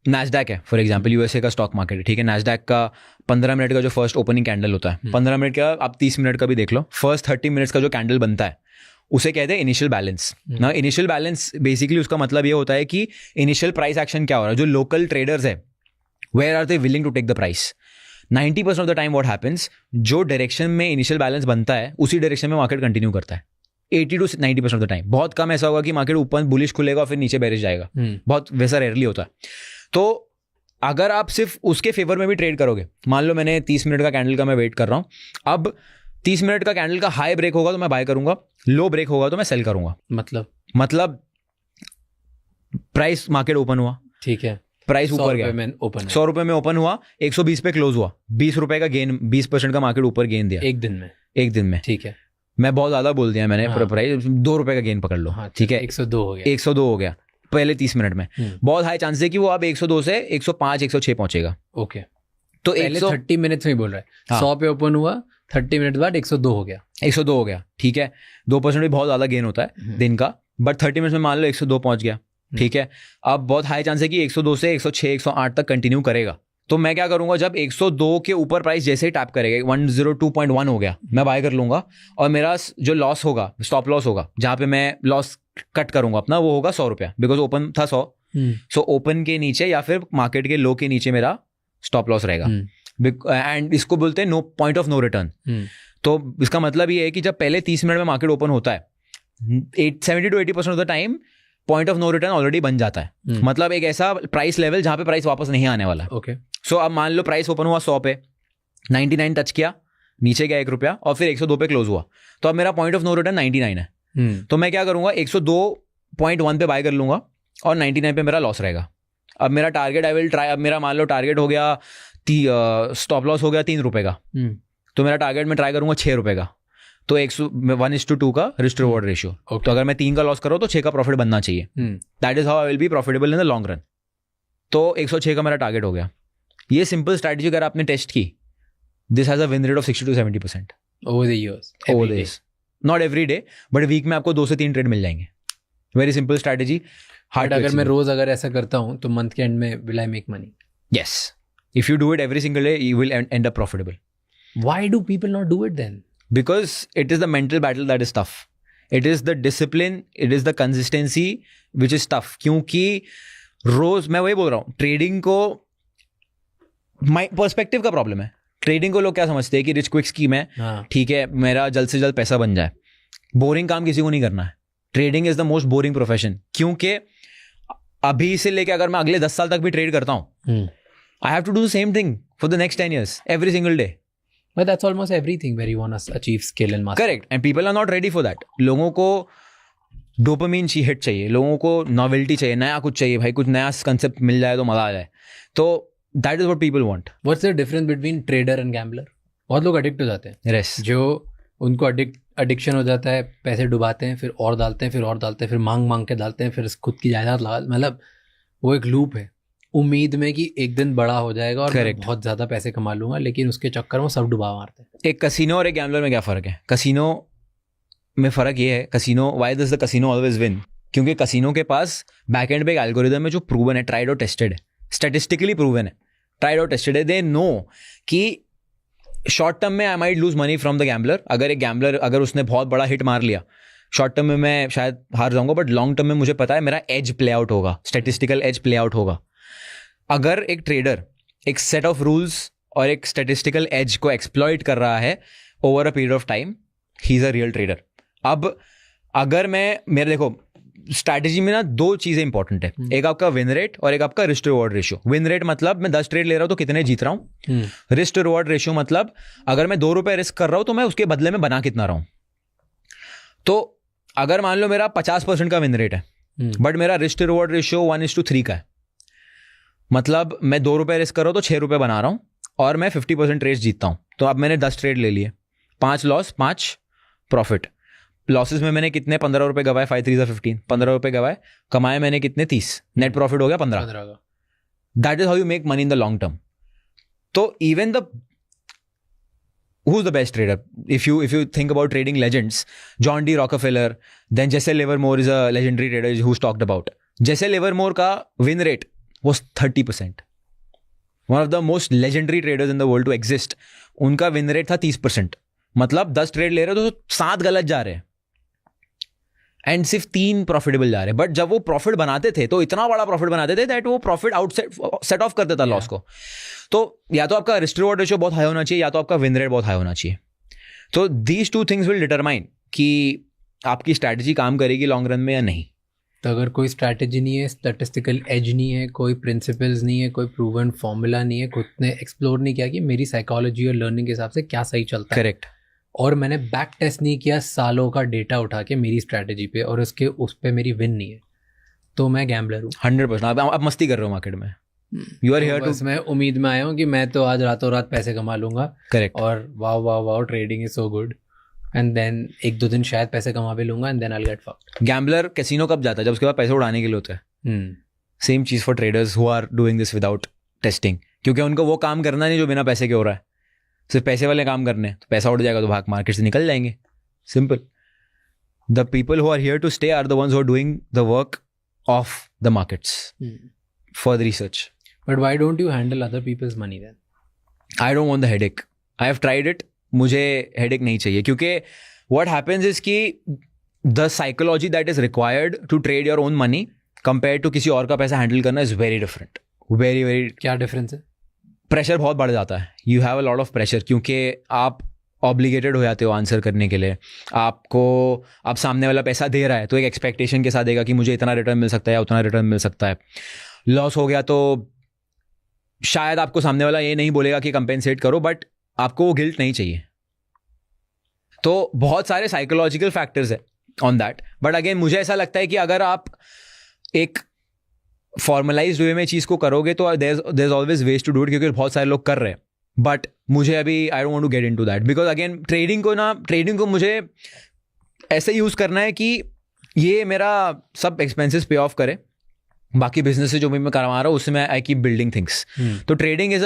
Nasdaq है फॉर एग्जाम्पल, यूएसए का स्टॉक मार्केट है, ठीक है. Nasdaq का 15 मिनट का जो फर्स्ट ओपनिंग कैंडल होता है, 15 मिनट का, आप 30 मिनट का भी देख लो, फर्स्ट 30 मिनट्स का जो कैंडल बनता है उसे कहते हैं इनिशियल बैलेंस. ना इनिशियल बैलेंस बेसिकली उसका मतलब ये होता है कि इनिशियल प्राइस एक्शन क्या हो रहा है. जो लोकल ट्रेडर्स है, where are they willing to take the price. 90% of the time what happens, जो डायरेक्शन में इनिशियल बैलेंस बनता है उसी डायरेक्शन में मार्केट कंटिन्यू करता है. 80 to 90% ऑफ द टाइम. बहुत कम ऐसा होगा कि मार्केट ऊपर बुलिश खुलेगा फिर नीचे बेरिश जाएगा, बहुत वैसा रेयरली होता है. तो अगर आप सिर्फ उसके फेवर में भी ट्रेड करोगे, मान लो मैंने 30 मिनट का कैंडल का मैं वेट कर रहा हूँ, अब 30 मिनट का कैंडल का हाई ब्रेक होगा तो मैं बाय करूंगा, लो ब्रेक होगा तो मैं सेल करूंगा. मतलब प्राइस मार्केट ओपन हुआ, ठीक है, प्राइस ऊपर गया, 100 रुपए में ओपन हुआ, 120 पे क्लोज हुआ, 20 रुपए का गेन, 20% का मार्केट ऊपर गेन दिया एक दिन में. ठीक है, मैं बहुत ज्यादा बोल दिया मैंने. प्राइस 2 रुपए का गेन पकड़ लो, ठीक है, 102 हो गया पहले 30 मिनट में. बहुत हाई चांस है कि वो अब 102 से 105 106 पहुंचेगा. ओके, तो 30 मिनट में बोल रहा है, 100 पे ओपन हुआ, 30 मिनट बाद 102 हो गया. ठीक है, 2% भी बहुत ज्यादा गेन होता है दिन का, बट 30 मिनट में मान लो 102 पहुंच गया. ठीक है, अब बहुत हाई चांस है कि 102 से 106 108 तक कंटिन्यू करेगा. तो मैं क्या करूंगा, जब 102 के ऊपर प्राइस जैसे ही टैप करेगा, 102.1 हो गया, मैं बाय कर लूंगा. और मेरा जो लॉस होगा, स्टॉप लॉस होगा, जहां पे मैं लॉस कट करूंगा अपना, वो होगा 100 रुपया, बिकॉज ओपन था 100. सो ओपन के नीचे या फिर मार्केट के लो के नीचे मेरा स्टॉप लॉस रहेगा. एंड इसको बोलते हैं पॉइंट ऑफ नो रिटर्न. तो इसका मतलब ये है कि जब पहले 30 मिनट में मार्केट ओपन होता है, 70 to 80% of the time point of no return already बन जाता है. मतलब एक ऐसा प्राइस लेवल जहां पे प्राइस वापस नहीं आने वाला. ओके, सो अब मान लो प्राइस ओपन हुआ 100 पे, 99 टच किया, नीचे गया 1 रुपया और फिर 102 पे क्लोज हुआ, तो अब मेरा पॉइंट ऑफ नो रिटर्न 99 है. तो मैं क्या करूंगा, 102.1 पे बाय कर लूंगा और 99 पे मेरा लॉस रहेगा. अब मेरा टारगेट, आई विल ट्राई, अब मेरा मान लो टारगेट हो गया, स्टॉप लॉस हो गया 3 रुपए का, तो मेरा टारगेट में ट्राई करूंगा 6 रुपए का. तो 1:2 का रिस्क रिवॉर्ड रेशियो. तो अगर मैं 3 का लॉस कर रहा हूं तो 6 का प्रॉफिट बनना चाहिए. That is how I will be profitable in the long run. तो 106 का मेरा टारगेट हो गया. ये सिंपल स्ट्रैटेजी अगर आपने टेस्ट की, this has a win rate of 60 to 70% over the years. Not every day, but week में आपको 2 से 3 ट्रेड मिल जाएंगे. Very simple strategy. अगर मैं रोज अगर ऐसा करता हूँ तो मंथ के एंड में will I make money? Yes, if you do it every single day, you will end up profitable. Why do people not do it then? Because it is the mental battle that is tough. It is the discipline, it is the consistency which is tough. क्योंकि रोज, मैं वही बोल रहा हूँ, trading को perspective का problem है. Trading को लोग क्या समझते हैं कि रिच क्विक स्कीम है, ठीक है, मेरा जल्द से जल्द पैसा बन जाए. बोरिंग काम किसी को नहीं करना है. Trading is the most boring profession, क्योंकि अभी से लेके अगर मैं अगले 10 साल तक भी ट्रेड करता हूँ, I have to do the same thing for the next 10 years every single day. But that's almost everything where you want to achieve skill and mastery. Correct. And people are not ready for that. लोगों को dopamine hit चाहिए, लोगों को novelty चाहिए, नया कुछ चाहिए भाई, कुछ नया कंसेप्ट मिल जाए तो मजा आ जाए. तो that is what people want. What's the difference between trader and gambler? बहुत लोग एडिक्ट हो जाते हैं. Yes. जो उनको एडिक्शन हो जाता है, पैसे डुबाते हैं, फिर और डालते हैं, फिर और डालते हैं, फिर मांग के डालते हैं, फिर खुद की जायदाद लगा, मतलब वो एक लूप है, उम्मीद में कि एक दिन बड़ा हो जाएगा और मैं बहुत ज्यादा पैसे कमा लूंगा, लेकिन उसके चक्कर में सब डुबा मारते हैं. एक कसिनो और एक गैम्बलर में क्या फ़र्क है? कसिनो में फ़र्क ये है, casino, why does the casino always win? क्योंकि कसिनो के पास बैक एंड पे एक एल्गोरिदम है जो प्रूवन है, ट्राइड और टेस्टेड है, स्टैटिस्टिकली प्रूवन है, ट्राइड और टेस्टेड है. दे नो कि शॉर्ट टर्म में I might lose money from the gambler. अगर एक गैम्बलर, अगर उसने बहुत बड़ा हिट मार लिया, शॉर्ट टर्म में मैं शायद हार जाऊंगा, बट लॉन्ग टर्म में मुझे पता है मेरा एज प्ले आउट होगा, स्टैटिस्टिकल एज प्ले आउट होगा. अगर एक ट्रेडर एक सेट ऑफ रूल्स और एक स्टैटिस्टिकल एज को एक्सप्लॉइट कर रहा है over a period of time, he is a real trader. अब अगर मेरे देखो स्ट्रैटेजी में ना 2 चीजें इंपॉर्टेंट है, एक आपका विन रेट और एक आपका risk reward ratio. Win rate मतलब मैं 10 ट्रेड ले रहा हूं तो कितने जीत रहा हूं. रिस्क रिवॉर्ड रेशियो मतलब अगर मैं 2 रुपए रिस्क कर रहा हूं तो मैं उसके बदले में बना कितना रहा हूं. तो अगर मान लो मेरा 50% का विन रेट है, बट मेरा रिस्क रिवॉर्ड रेशियो 1:3 का है, मतलब मैं 2 रुपए रिस्क कर रहा हूं तो 6 रुपए बना रहा हूं और मैं 50% रेस जीतता हूं. तो अब मैंने 10 ट्रेड ले लिए, 5 लॉस 5 प्रॉफिट. लॉसेस में मैंने कितने 15 रुपए गवाए, 5 3 15, 15 रुपए गवाए, कमाए मैंने कितने 30, नेट प्रॉफिट हो गया 15. That is how you make money in the long term. तो even the who's the best trader? If you think about trading legends, John D. Rockefeller, then Jesse Livermore is a legendary trader who's talked about. Jesse Livermore का win rate was 30%. One of the most legendary traders in the world to exist. उनका win rate था 30%. मतलब 10 trade ले रहे हो तो 7 गलत जा रहे हैं एंड सिर्फ 3 प्रॉफिटेबल जा रहे हैं. बट जब वो प्रॉफिट बनाते थे तो इतना बड़ा प्रॉफिट बनाते थे दैट वो प्रॉफिट सेट ऑफ कर देता लॉस को. तो या तो आपका रिस्क रिवॉर्ड रेशियो बहुत हाई होना चाहिए, या तो आपका विन रेट बहुत हाई होना चाहिए. तो दीज 2 थिंग्स विल डिटरमाइन कि आपकी स्ट्रैटेजी काम करेगी लॉन्ग रन में या नहीं. तो अगर कोई स्ट्रैटेजी नहीं है, स्टैटिस्टिकल एज नहीं है, कोई प्रिंसिपल्स नहीं है, कोई प्रूवन फॉर्मूला नहीं है, खुद ने एक्सप्लोर नहीं किया कि मेरी साइकोलॉजी और लर्निंग के हिसाब से क्या सही चलता है, करेक्ट, और मैंने बैक टेस्ट नहीं किया सालों का डेटा उठा के मेरी स्ट्रैटेजी पे, और उस पे मेरी विन नहीं है, तो मैं गैम्बलर हूँ 100%. आप मस्ती कर रहे हो मार्केट में. यू आर हियर टू, मैं उम्मीद में आया हूँ कि मैं तो आज रातों रात पैसे कमा लूंगा. करेक्ट. और wow trading is so good, and then 1-2 दिन शायद पैसे कमा भी लूंगा, and then I will get fucked. Gambler casino कब जाता है? जब उसके बाद पैसे उड़ाने के लिए होता है. सेम चीज for traders who are doing this without testing, क्योंकि उनको वो काम करना नहीं जो बिना पैसे के हो रहा है, सिर्फ पैसे वाले काम करने. तो पैसा उड़ जाएगा तो भाग मार्केट से निकल जाएंगे. Simple. The people who are here to stay are the ones who are doing the work of the markets for the research. But why don't you handle other people's money then? I don't want the headache. I have tried it. मुझे headache नहीं चाहिए, क्योंकि what happens is कि the psychology that is required to trade your own money compare to किसी और का पैसा handle करना इज वेरी डिफरेंट. वेरी क्या डिफरेंस है? प्रेशर बहुत बढ़ जाता है. You have a lot of pressure, क्योंकि आप ऑब्लिगेटेड हो जाते हो आंसर करने के लिए. आपको अब सामने वाला पैसा दे रहा है तो एक एक्सपेक्टेशन के साथ देगा कि मुझे इतना रिटर्न मिल सकता है या उतना रिटर्न मिल सकता है. लॉस हो गया तो शायद आपको सामने वाला ये नहीं बोलेगा कि कंपेंसेट करो, बट आपको वो गिल्ट नहीं चाहिए. तो बहुत सारे साइकोलॉजिकल फैक्टर्स है ऑन दैट. बट अगेन मुझे ऐसा लगता है कि अगर आप एक फॉर्मलाइज्ड वे में चीज़ को करोगे तो there is always ways to do it, क्योंकि बहुत सारे लोग कर रहे हैं. बट मुझे अभी I don't want to get into that, because again trading को मुझे ऐसे यूज़ करना है कि ये मेरा सब एक्सपेंसेस पे ऑफ करे. बाकी बिजनेस से जो भी मैं करवा रहा हूँ उससे मैं आई कीप बिल्डिंग थिंग्स. तो ट्रेडिंग इज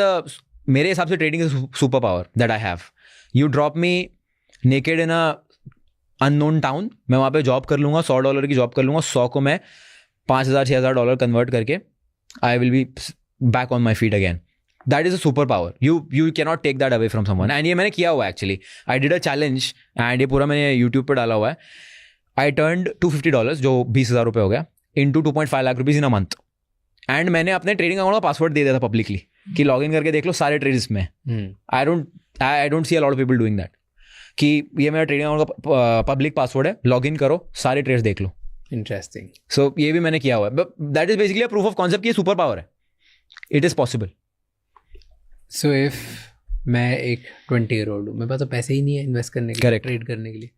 मेरे हिसाब से trading is super power that I have. You drop me naked in a unknown town, मैं वहाँ पे जॉब कर लूँगा, $100 की जॉब कर लूँगा, 100 को मैं $5,000-6,000 कन्वर्ट करके I will be back on my feet again. That is a super power. You cannot take that away from someone. And ये मैंने किया हुआ है actually. I did a challenge and ये पूरा मैंने यूट्यूब पर डाला हुआ है. आई टर्न्ड $250 जो 20,000 रुपये हो गया into 2.5 lakh rupees in a month. And मैंने अपने ट्रेडिंग अकाउंट का पासवर्ड दे दिया था पब्लिकली कि लॉग इन करके देख लो सारे ट्रेड्स में. आई don't C a lot of people doing that, कि ये मेरा ट्रेडिंग अकाउंट का पब्लिक पासवर्ड है, लॉग इन करो, सारे ट्रेड्स देख लो. इंटरेस्टिंग. सो ये भी मैंने किया हुआ है. But that is basically a proof of concept कि सुपर पावर है. It is possible. So if मैं एक 20-year-old हूँ, मेरे पास तो पैसे ही नहीं है इन्वेस्ट करने के लिए, Correct. ट्रेड करने के लिए,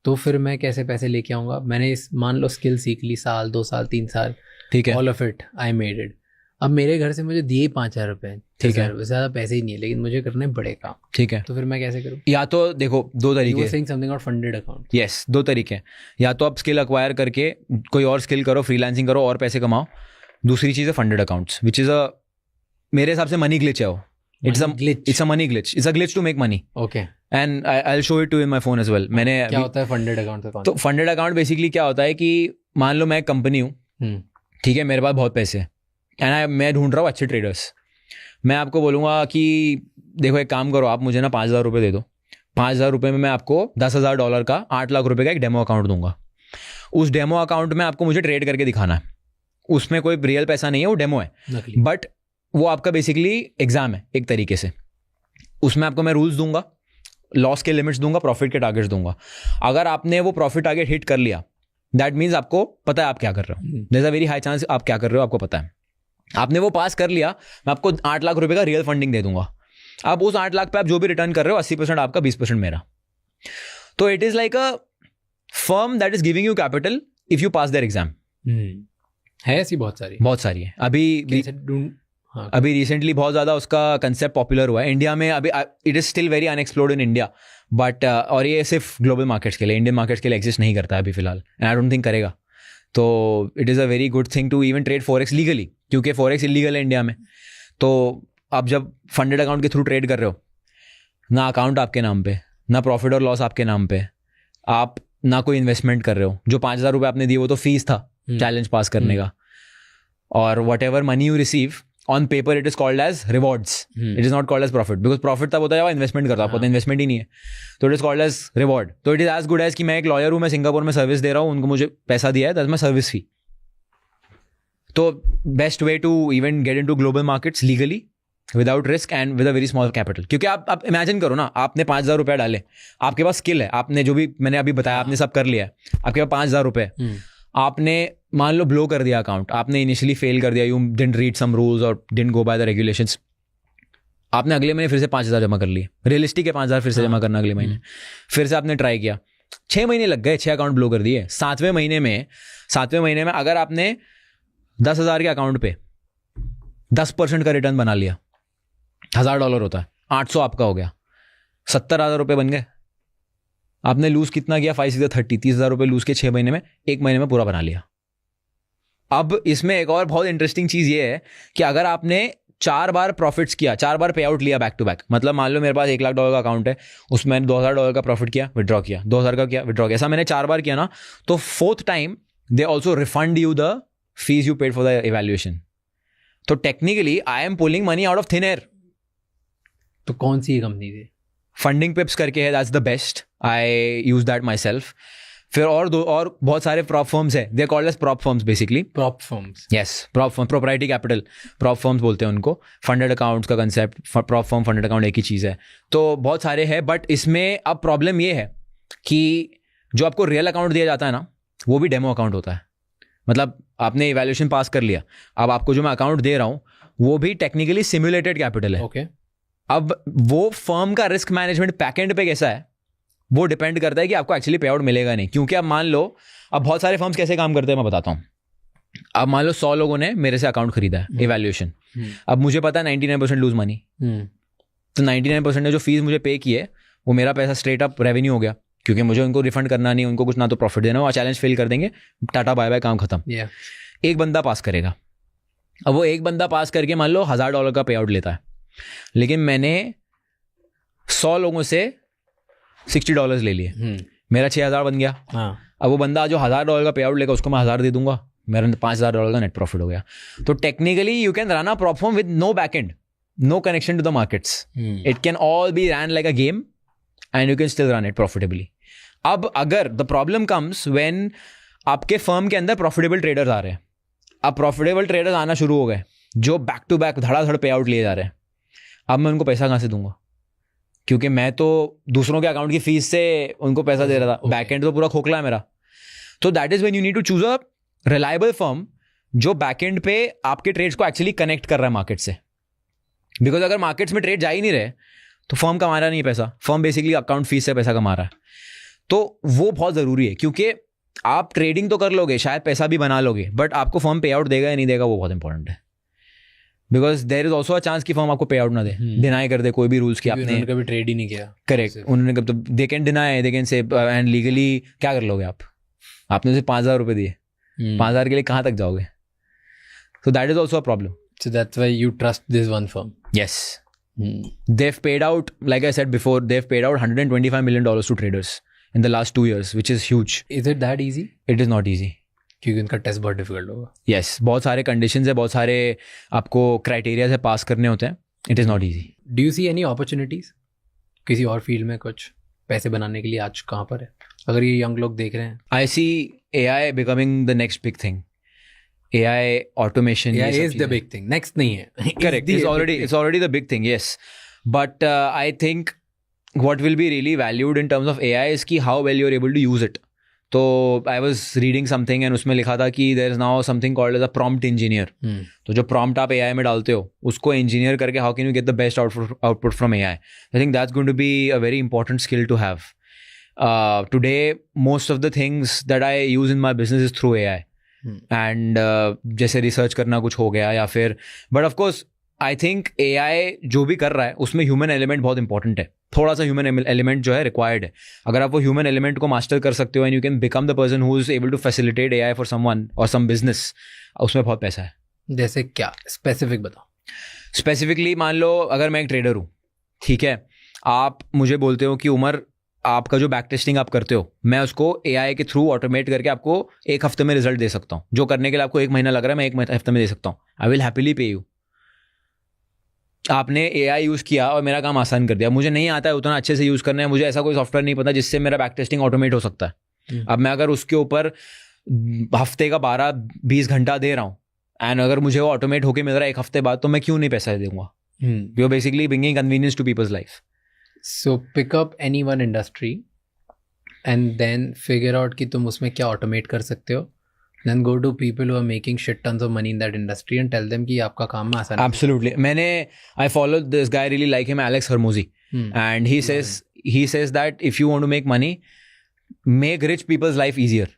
तो फिर मैं कैसे पैसे लेके आऊँगा? मैंने इस मान लो स्किल सीख ली, साल 2 साल 3 साल, ठीक है. All of it I made it. अब मेरे घर से मुझे दिए 5,000 रुपये, ठीक है. ज़्यादा पैसे ही नहीं है, लेकिन मुझे करने बड़े काम. ठीक है. तो फिर मैं कैसे करूँ? या तो देखो दो तरीके. Saying something about funded account. Yes, दो तरीके हैं. या तो आप स्किल अक्वायर करके कोई और स्किल करो, फ्रीलांसिंग करो और पैसे कमाओ. दूसरी चीज़ है funded accounts, which is a, मेरे हिसाब से मनी ग्लिच है वो. It's a money glitch. It's a glitch to make money. Okay. And I'll show it to you in my phone as well. मैंने क्या होता है फंडेड अकाउंट का? तो फंडेड अकाउंट बेसिकली क्या होता है कि मान लो मैं एक कंपनी हूँ, ठीक है, मेरे पास बहुत पैसे हैं एंड मैं ढूंढ रहा हूँ अच्छे ट्रेडर्स. मैं आपको बोलूँगा कि देखो एक काम करो, आप मुझे ना 5,000 रुपये दे दो. 5,000 रुपये में मैं आपको $10,000 का 8 लाख रुपये का एक डेमो अकाउंट दूंगा. उस डेमो अकाउंट में आपको मुझे ट्रेड करके दिखाना है. उसमें कोई रियल पैसा नहीं है, वो डेमो है. बट वो आपका बेसिकली एग्जाम है एक तरीके से. उसमें आपको मैं रूल्स दूंगा, लॉस के लिमिट्स दूंगा, प्रॉफिट के टारगेट्स दूंगा. अगर आपने वो प्रॉफिट टारगेट हिट कर लिया, दैट मीन्स आपको पता है आप क्या कर रहे हो. There is a very high chance आप क्या कर रहे हो आपको पता है. आपने वो पास कर लिया, मैं आपको 8 लाख रुपए का रियल फंडिंग दे दूंगा. अब उस 8 लाख पे आप जो भी रिटर्न कर रहे हो 80% आपका, 20% मेरा. तो it is like a firm that is giving you capital if you pass their exam. है ऐसी बहुत सारी है. अभी रिसेंटली बहुत ज़्यादा उसका कंसेप्ट पॉपुलर हुआ है इंडिया में. अभी it is still very unexplored in India, but और ये सिर्फ ग्लोबल मार्केट्स के लिए, इंडियन मार्केट्स के लिए एग्जिस्ट नहीं करता है अभी फिलहाल, एंड आई डोंट थिंक करेगा. तो it is a very good thing to even trade forex legally, क्योंकि फॉरेक्स इलीगल है इंडिया में. तो आप जब फंडेड अकाउंट के थ्रू ट्रेड कर रहे हो, ना अकाउंट आपके नाम पे, ना प्रॉफिट और लॉस आपके नाम पे, आप ना कोई इन्वेस्टमेंट कर रहे हो. जो 5,000 रुपये आपने दिए वो तो फीस था चैलेंज पास करने का. और whatever money you receive on paper it is called as rewards. It is not called as profit, because profit तब होता है जब इन्वेस्टमेंट करता है, आपको तो इन्वेस्टमेंट ही नहीं है. तो it is called as reward. तो it is as good as कि मैं एक लॉयर हूँ, मैं सिंगापुर में सर्विस दे रहा हूँ, उनको मुझे पैसा दिया है, दैट्स माय सर्विस फी. तो best way to even get into global markets legally without risk and with a very small capital. क्योंकि आप इमेजिन करो ना, आपने 5,000 रुपये डाले, आपके पास स्किल है, आपने जो भी मैंने अभी बताया आपने सब कर लिया है, आपके पास 5,000 रुपये, आपने मान लो ब्लो कर दिया अकाउंट, आपने इनिशियली फेल कर दिया, you didn't read some rules और didn't go by the regulations. आपने अगले महीने फिर से 5,000 जमा कर लिए. रियलिस्टिक है 5,000 फिर से जमा करना अगले महीने. फिर से आपने ट्राई किया, 6 महीने लग गए, 6 अकाउंट ब्लो कर दिए. 7वें महीने में अगर आपने 10,000 के अकाउंट पे 10% का रिटर्न बना लिया, $1,000 होता है, 800 आपका हो गया, 70,000 रुपये बन गए. आपने लूज कितना किया? 5 से 30, 30,000 रुपये लूज के 6 महीने में, 1 महीने में पूरा बना लिया. अब इसमें एक और बहुत इंटरेस्टिंग चीज ये है कि अगर आपने 4 बार प्रॉफिट्स किया, 4 बार पे आउट लिया बैक टू बैक, मतलब मान लो मेरे पास $1 लाख का अकाउंट है, उसमें मैंने $2,000 का प्रॉफिट किया, विड्रॉ किया, 2,000 का किया, विड्रॉ किया, ऐसा मैंने 4 बार किया ना, तो 4th time they also refund you the fees you paid for the evaluation. तो technically I am pulling money out of thin air. तो कौन सी कंपनी थी? फंडिंग पिप्स करके है, that's the best, I use that myself. फिर और बहुत सारे प्रॉप फर्म्स है, they are called as prop firms basically. Prop firms, yes, prop firm, proprietary capital, prop firms बोलते हैं उनको. फंडेड अकाउंट्स का concept, prop firm, funded account एक ही चीज़ है. तो बहुत सारे हैं, बट इसमें अब प्रॉब्लम ये है कि जो आपको रियल अकाउंट दिया जाता है ना, वो भी डेमो अकाउंट होता है. मतलब आपने इवैल्यूएशन पास कर लिया, अब आपको जो मैं अकाउंट दे रहा हूँ वो भी टेक्निकली सिमुलेटेड कैपिटल है. ओके. अब वो फर्म का रिस्क मैनेजमेंट बैकएंड पे कैसा है वो डिपेंड करता है कि आपको एक्चुअली पे आउट मिलेगा नहीं. क्योंकि अब मान लो, अब बहुत सारे फर्म्स कैसे काम करते हैं मैं बताता हूँ. अब मान लो 100 लोगों ने मेरे से अकाउंट खरीदा है, इवैल्यूएशन. अब मुझे पता है 99% लूज मनी, तो 99% ने जो फीस मुझे पे की है वो मेरा पैसा स्ट्रेट अप रेवेन्यू हो गया, क्योंकि मुझे उनको रिफंड करना नहीं, उनको कुछ ना तो प्रॉफिट देना, वो चैलेंज फेल कर देंगे, टाटा बाय बाय, काम खत्म. एक बंदा पास करेगा. अब वो एक बंदा पास करके मान लो $1,000 का पे आउट लेता है, लेकिन मैंने 100 लोगों से $60 ले लिए, मेरा 6,000 बन गया. अब वो बंदा जो $1,000 का पे आउट लेगा उसको मैं 1,000 दे दूंगा, मेरा $5,000 का नेट प्रॉफिट हो गया. तो technically you can run a prop firm with no back end, no connection to the markets. It can all be run like a game and you can still run it profitably. अब अगर the problem comes when आपके firm के अंदर profitable traders आ रहे हैं. अब profitable traders आना शुरू हो गए जो बैक टू बैक धड़ाधड़ पे आउट लिए जा रहे हैं. अब मैं उनको पैसा कहाँ से दूंगा? क्योंकि मैं तो दूसरों के अकाउंट की फीस से उनको पैसा दे रहा था, बैक एंड तो पूरा खोखला है मेरा. तो that is when you need to choose a reliable firm जो बैकएंड पे आपके ट्रेड्स को एक्चुअली कनेक्ट कर रहा है मार्केट से. बिकॉज अगर मार्केट्स में ट्रेड जा ही नहीं रहे तो फर्म कमा रहा नहीं पैसा. फर्म बेसिकली अकाउंट फीस से पैसा कमा रहा है. तो वो बहुत ज़रूरी है, क्योंकि आप ट्रेडिंग तो कर लोगे, शायद पैसा भी बना लोगे, बट आपको फर्म पे आउट देगा या नहीं देगा वो बहुत इंपॉर्टेंट है. Because there is also a chance कि फर्म आपको पे आउट ना दे, डिनाई कर दे कोई भी रूल्स की आपने कभी ट्रेड ही नहीं किया. करेक्ट. उन्होंने कब तो they can deny, they can say, and legally क्या कर लोगे आप? आपने उसे 5,000 रुपये दिए, 5,000 के लिए कहाँ तक जाओगे? सो that is also a problem. So that's why you trust this one firm. Yes. They've paid out, like I said before, they've paid out $125 million to traders in the last 2 years, which is huge. Is it that easy? It is not easy. क्योंकि उनका test बहुत difficult होगा. Yes, बहुत सारे conditions है, बहुत सारे आपको क्राइटेरिया से पास करने होते हैं. It is not easy. Do you see any opportunities किसी और फील्ड में कुछ पैसे बनाने के लिए आज कहाँ पर है, अगर ये यंग लोग देख रहे हैं? आई सी AI becoming the next big thing. AI automation is the big thing. Next नहीं है. Correct. It's already the big thing. Yes, but I think what will be really valued in terms of AI is कि how well you're able to use it. तो I was reading something and उसमें लिखा था कि there is now something called as a prompt engineer. तो जो prompt आप AI में डालते हो उसको engineer करके how can you get the best output from AI? I think that's going to be a very important skill to have. Today most of the things that I use in my business is through AI. And जैसे research करना कुछ हो गया या फिर, but of course I think AI जो भी कर रहा है उसमें ह्यूमन एलिमेंट बहुत इंपॉर्टेंट है. थोड़ा सा ह्यूमन एलिमेंट जो है रिक्वायर्ड है. अगर आप वो ह्यूमन एलिमेंट को मास्टर कर सकते हो and you can become the person who is able to facilitate AI for someone और सम बिजनेस, उसमें बहुत पैसा है. जैसे क्या स्पेसिफिक बताओ. स्पेसिफिकली मान लो अगर मैं एक ट्रेडर हूँ, ठीक है, आप मुझे बोलते हो कि उमर आपका जो बैक टेस्टिंग आप करते हो मैं उसको AI के थ्रू ऑटोमेट करके आपको 1 हफ्ते में रिजल्ट दे सकता हूँ. जो करने के लिए आपको 1 महीना लग रहा है मैं 1 हफ्ते में दे सकता हूँ. आई विल हैप्पीली पे यू. आपने AI यूज़ किया और मेरा काम आसान कर दिया. मुझे नहीं आता है उतना अच्छे से यूज़ करना है, मुझे ऐसा कोई सॉफ्टवेयर नहीं पता जिससे मेरा बैक टेस्टिंग ऑटोमेट हो सकता है. अब मैं अगर उसके ऊपर हफ्ते का 12-20 घंटा दे रहा हूँ एंड अगर मुझे वो ऑटोमेट होकर मिल रहा है 1 हफ्ते बाद, तो मैं क्यों नहीं पैसा दूंगा? You are basically bringing convenience to people's life. So pick up any one industry and then figure out कि तुम उसमें क्या automate कर सकते हो. Then go to people who are making shit tons of money in that industry and tell them कि आपका काम आसान है. Absolutely. I followed this guy, really like him, Alex Hormozi. And he says that if you want to make money, make rich people's life easier.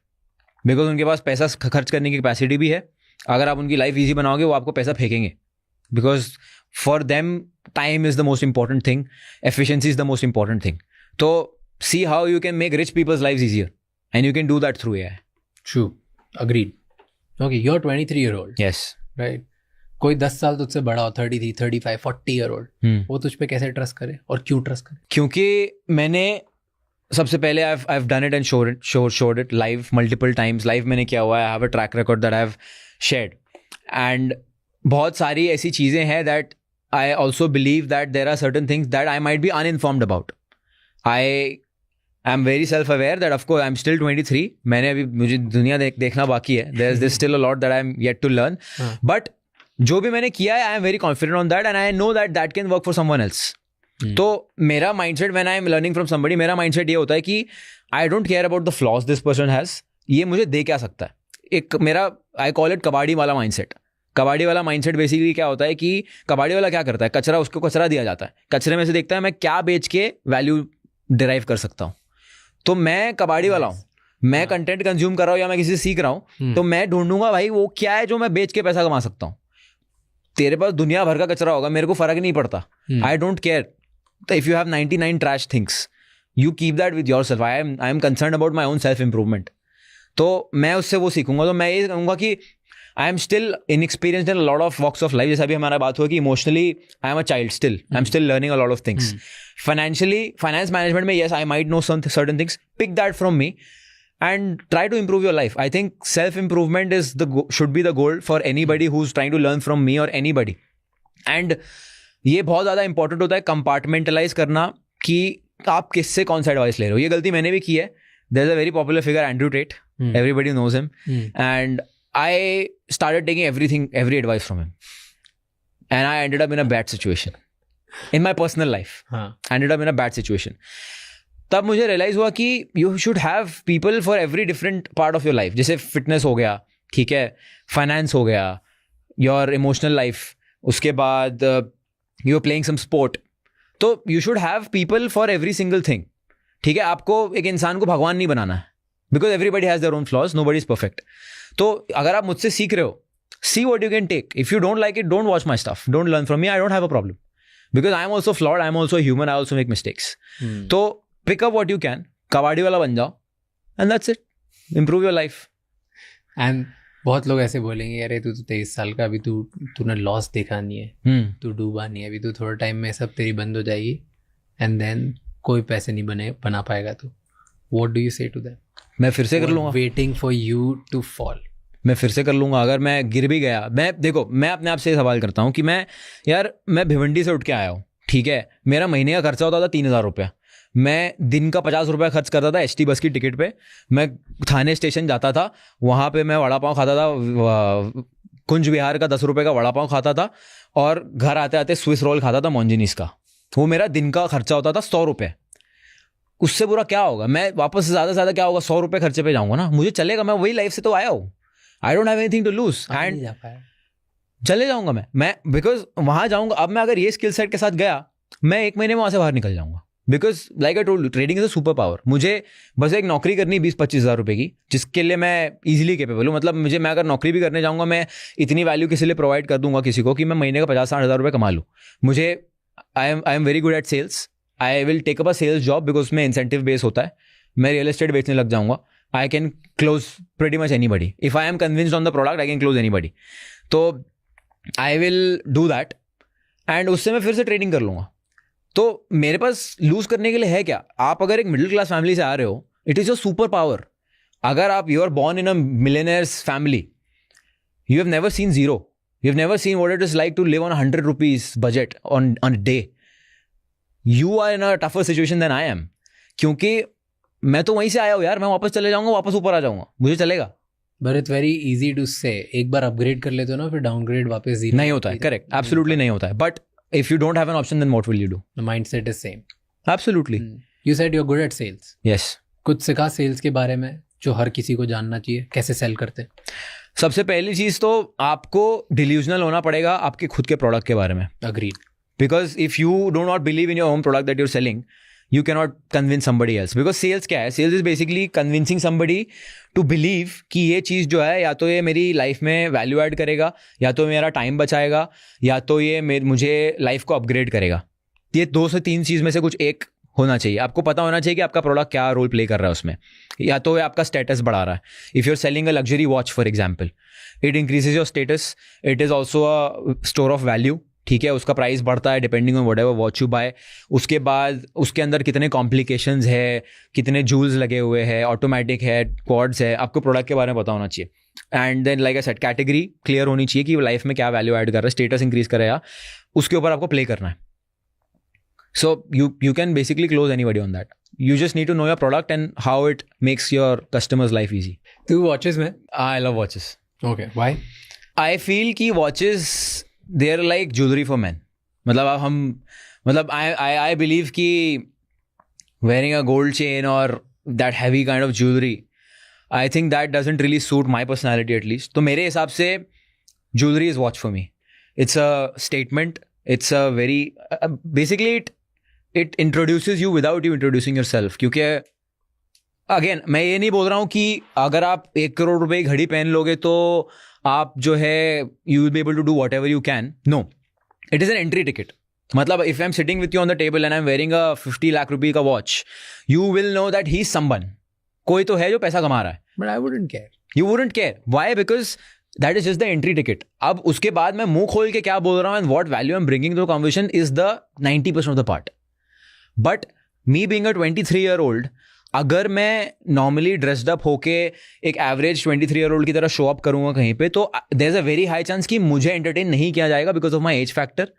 Because उनके पास पैसा खर्च करने की कैपेसिटी भी है. अगर आप उनकी लाइफ ईजी बनाओगे वो आपको पैसा फेंकेंगे. Because for them time is the most important thing, efficiency is the most important thing. So see how you can make rich people's lives easier and you can do that through AI. True. Agreed. Okay, you're 23-year-old. Yes. Right. कोई 10 साल तुझसे बड़ा हो, 33, 35, 40-year-old, वो तुझ पे कैसे trust करे और क्यों ट्रस्ट करे? क्योंकि मैंने सबसे पहले I've done it and showed it live multiple times. Live मैंने किया हुआ है. I have a track record that I've shared. And बहुत सारी ऐसी चीज़ें हैं that I also believe that there are certain things that I might be uninformed about. I am very self-aware that of course I'm still 23. मैंने अभी मुझे दुनिया देखना बाकी है. There's still a lot that I'm yet to learn. But जो भी मैंने किया है I am very confident on that and I know that can work for someone else. तो मेरा mindset when I am learning from somebody, मेरा mindset ये होता है कि I don't care about the flaws this person has. ये मुझे दे क्या सकता है. एक मेरा I call it कबाड़ी वाला mindset. कबाड़ी वाला माइंडसेट बेसिकली क्या होता है कि कबाड़ी वाला क्या करता है, कचरा उसको कचरा दिया जाता है, कचरे में से देखता है मैं क्या बेच के वैल्यू डिराइव कर सकता हूँ. तो मैं कबाड़ी वाला हूँ, मैं कंटेंट कंज्यूम कर रहा हूँ या मैं किसी से सीख रहा हूँ, तो मैं ढूंढूंगा भाई वो क्या है जो मैं बेच के पैसा कमा सकता हूँ. तेरे पास दुनिया भर का कचरा होगा, मेरे को फर्क नहीं पड़ता. I don't care. If you have 99 trash things, you keep that with your self. I am concern about my own self improvement. तो मैं उससे वो सीखूंगा. तो मैं ये कहूँगा कि I am still inexperienced in a lot of walks of life. जैसा अभी हमारा बात हुआ कि emotionally I am a child still. I am still learning a lot of things. Financially, finance management में yes, I might know some certain things. Pick that from me and try to improve your life. I think self-improvement is should be the goal for anybody who's trying to learn from me or anybody. And ये बहुत ज़्यादा important होता है compartmentalize करना कि आप किससे कौन सा एडवाइस ले रहे हो. ये गलती मैंने भी की है. There's a very popular figure, Andrew Tate. Everybody knows him. And I started taking every advice from him. And I ended up in a bad situation. In my personal life. I ended up in a bad situation. तब मुझे realise हुआ कि you should have people for every different part of your life. जैसे fitness हो गया, ठीक है, finance हो गया, योर इमोशनल लाइफ, उसके बाद you are playing some sport. तो you should have people for every single thing. ठीक है, आपको एक इंसान को भगवान नहीं बनाना है, because everybody has their own flaws, nobody is perfect. तो अगर आप मुझसे सीख रहे हो, see what you can take. If you don't like it, don't watch my stuff. Don't learn from me. I don't have a problem. Because I am also flawed. I am also a human. I also make mistakes. So pick up what you can. कबाड़ी वाला बन जाओ. And that's it. Improve your life. And बहुत लोग ऐसे बोलेंगे, अरे तू तो 23 साल का, अभी तूने लॉस देखा नहीं है, तू डूबा नहीं है, अभी तू थोड़ा टाइम में सब तेरी बंद हो जाएगी एंड देन कोई पैसे नहीं बना पाएगा तू. What do you say to them? मैं फिर से कर लूँगा. Waiting for you to fall. मैं फिर से कर लूँगा. अगर मैं गिर भी गया, मैं अपने आप से ये सवाल करता हूँ कि मैं भिवंडी से उठ के आया हूँ, ठीक है, मेरा महीने का खर्चा होता था 3,000 रुपया. मैं दिन का 50 रुपया खर्च करता था HT बस की टिकट पे. मैं थाने स्टेशन जाता था, वहाँ पे मैं वड़ा पाव खाता था, कुंज विहार का 10 रुपये का वड़ा पाव खाता था, और घर आते आते स्विस रोल खाता था मॉन्जिनीस का. वो मेरा दिन का खर्चा होता था 100 रुपये. उससे बुरा क्या होगा? मैं वापस ज़्यादा से ज़्यादा क्या होगा, 100 रुपये खर्चे पे जाऊँगा ना, मुझे चलेगा, मैं वही लाइफ से तो आया हूँ. I don't have anything to lose and चले जाऊंगा मैं बिकॉज वहां जाऊंगा. अब मैं अगर ये स्किल सेट के साथ गया, मैं 1 महीने में वहां से बाहर निकल जाऊंगा. Because like I told you, trading is a super power. मुझे बस एक नौकरी करनी 20-25 हज़ार रुपए की, जिसके लिए मैं इजीली कैपेबल हूँ. मतलब मैं अगर नौकरी भी करने जाऊंगा, मैं इतनी वैल्यू किसी लिए प्रोवाइड कर दूंगा किसी को कि मैं महीने का 50-60 हज़ार रुपये कमा लूँ. मुझे I am very good at sales. I will take up a sales job because उसमें इंसेंटिव बेस होता है. मैं रियल एस्टेट बेचने लग जाऊंगा. I can close pretty much anybody. If I am convinced on the product, I can close anybody. तो I will do that. And उससे मैं फिर से ट्रेडिंग कर लूँगा. तो मेरे पास लूज करने के लिए है क्या? आप अगर एक मिडिल क्लास फैमिली से आ रहे हो, it is your super power. अगर आप you are born in a millionaire's family, you have never seen zero. You have never seen what it is like to live on 100 rupees budget on a day. You are in a tougher situation then I am. क्योंकि मैं तो वहीं से आया हूँ यार. मैं वापस चले जाऊंगा, वापस ऊपर आ जाऊंगा, मुझे चलेगा. But it's very easy to say. एक बार अपग्रेड कर लेते हो ना, फिर डाउनग्रेड वापस नहीं होता है. करेक्ट, एब्सोल्युटली नहीं होता है. But if you don't have an option, then what will you do? The mindset is same. Absolutely. You said you are good at sales. Yes. कुछ सिखा सेल्स के बारे में जो हर किसी को जानना चाहिए, कैसे सेल करते. सबसे पहली चीज तो आपको डिल्यूजनल होना पड़ेगा आपके खुद के प्रोडक्ट के बारे में. Agreed. Because if you do not believe in your own product that you are selling, you cannot convince somebody else. Because sales क्या है? Sales is basically convincing somebody to believe कि ये चीज़ जो है, या तो ये मेरी लाइफ में वैल्यू ऐड करेगा, या तो मेरा टाइम बचाएगा, या तो ये मुझे लाइफ को अपग्रेड करेगा. ये 2 से 3 चीज़ में से कुछ एक होना चाहिए. आपको पता होना चाहिए कि आपका प्रोडक्ट क्या रोल प्ले कर रहा है उसमें. या तो ये आपका स्टेटस बढ़ा रहा है. If you are selling a luxury watch for example, it increases your status. It is also a store of value. ठीक है, उसका प्राइस बढ़ता है depending on whatever watch you buy. उसके बाद उसके अंदर कितने कॉम्प्लिकेशंस है, कितने जूल्स लगे हुए हैं, ऑटोमेटिक है, क्वाड्स है, आपको प्रोडक्ट के बारे में पता होना चाहिए. And then like I said, category clear होनी चाहिए कि लाइफ में क्या वैल्यू ऐड कर रहा है, स्टेटस इंक्रीज करेगा, उसके ऊपर आपको प्ले करना है. So you can basically close anybody on that. You just need to know your product and how it makes your customers' life easy. तू watches में? I love watches. Okay, why? I feel कि watches they're like jewelry for men. मतलब I believe कि wearing a gold chain or that heavy kind of jewelry, I think that doesn't really suit my personality at least. तो मेरे हिसाब से jewelry is watch for me. It's a statement. It's a very basically it introduces you without you introducing yourself. क्योंकि again मैं ये नहीं बोल रहा हूँ कि अगर आप 1 करोड़ रुपए की घड़ी पहन लोगे तो आप जो है you will be able to do whatever you can. No, it is an entry ticket. मतलब if I am sitting with you on the table and I am wearing a 50 lakh रुपए का watch, you will know that he is someone. कोई तो है जो पैसा कमा रहा है. But I wouldn't care. You wouldn't care. Why? Because that is just the entry ticket. अब उसके बाद मैं मुंह खोल के क्या बोल रहा हूँ and what value I am bringing to conversation is the 90% of the part. But me being a 23-year-old, अगर मैं नॉर्मली ड्रेस्ड अप होके एक एवरेज 23-year-old की तरह शो अप करूंगा कहीं पे, तो there is a very high chance कि मुझे एंटरटेन नहीं किया जाएगा because of my age factor.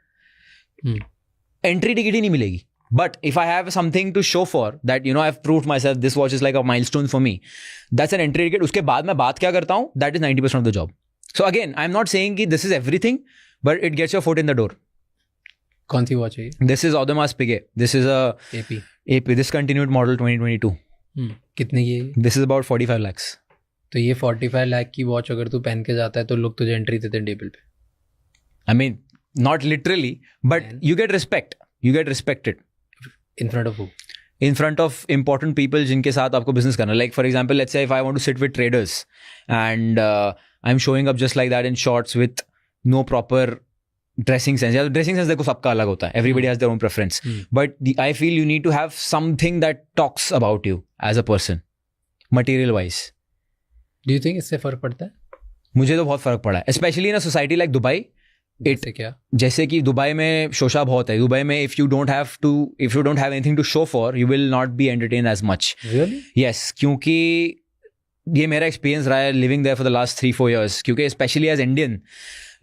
Entry ticket ही नहीं मिलेगी. But if I have something to show for that, you know, I have proved myself, this watch is like a milestone for me, that's an entry ticket. उसके बाद मैं बात क्या करता हूँ, that is 90% of the job. So again I am not saying कि this is everything, but it gets your foot in the door. कौन सी वॉच है ये? This is Audemars Piguet. This is a AP. AP discontinued model 2022. कितने की है ये? This is about 45 lakhs. तो ये 45 लाख की वॉच अगर तू पहन के जाता है तो लोग तुझे एंट्री देते हैं टेबल पे. I mean, not literally, but Man. you get respect. You get respected In front of who? in front of important people जिनके साथ आपको business करना. Like for example, let's say if I want to sit with traders and I'm showing up just like that in shorts with no proper dressing sense. Yeah, dressing sense देखो सबका अलग होता है. Everybody has their own preference. But I feel you need to have something that talks about you as a person, material wise. Do you think इससे फर्क पड़ता है? मुझे तो बहुत फर्क पड़ा है, specially in a society like Dubai. इससे क्या? जैसे कि दुबई में शोशा बहुत है. दुबई में if you don't have anything to show for, you will not be entertain as much. Really? Yes, क्योंकि ये मेरा एक्सपीरियंस रहा है living there for the last 3-4 years. क्योंकि स्पेशली एज इंडियन,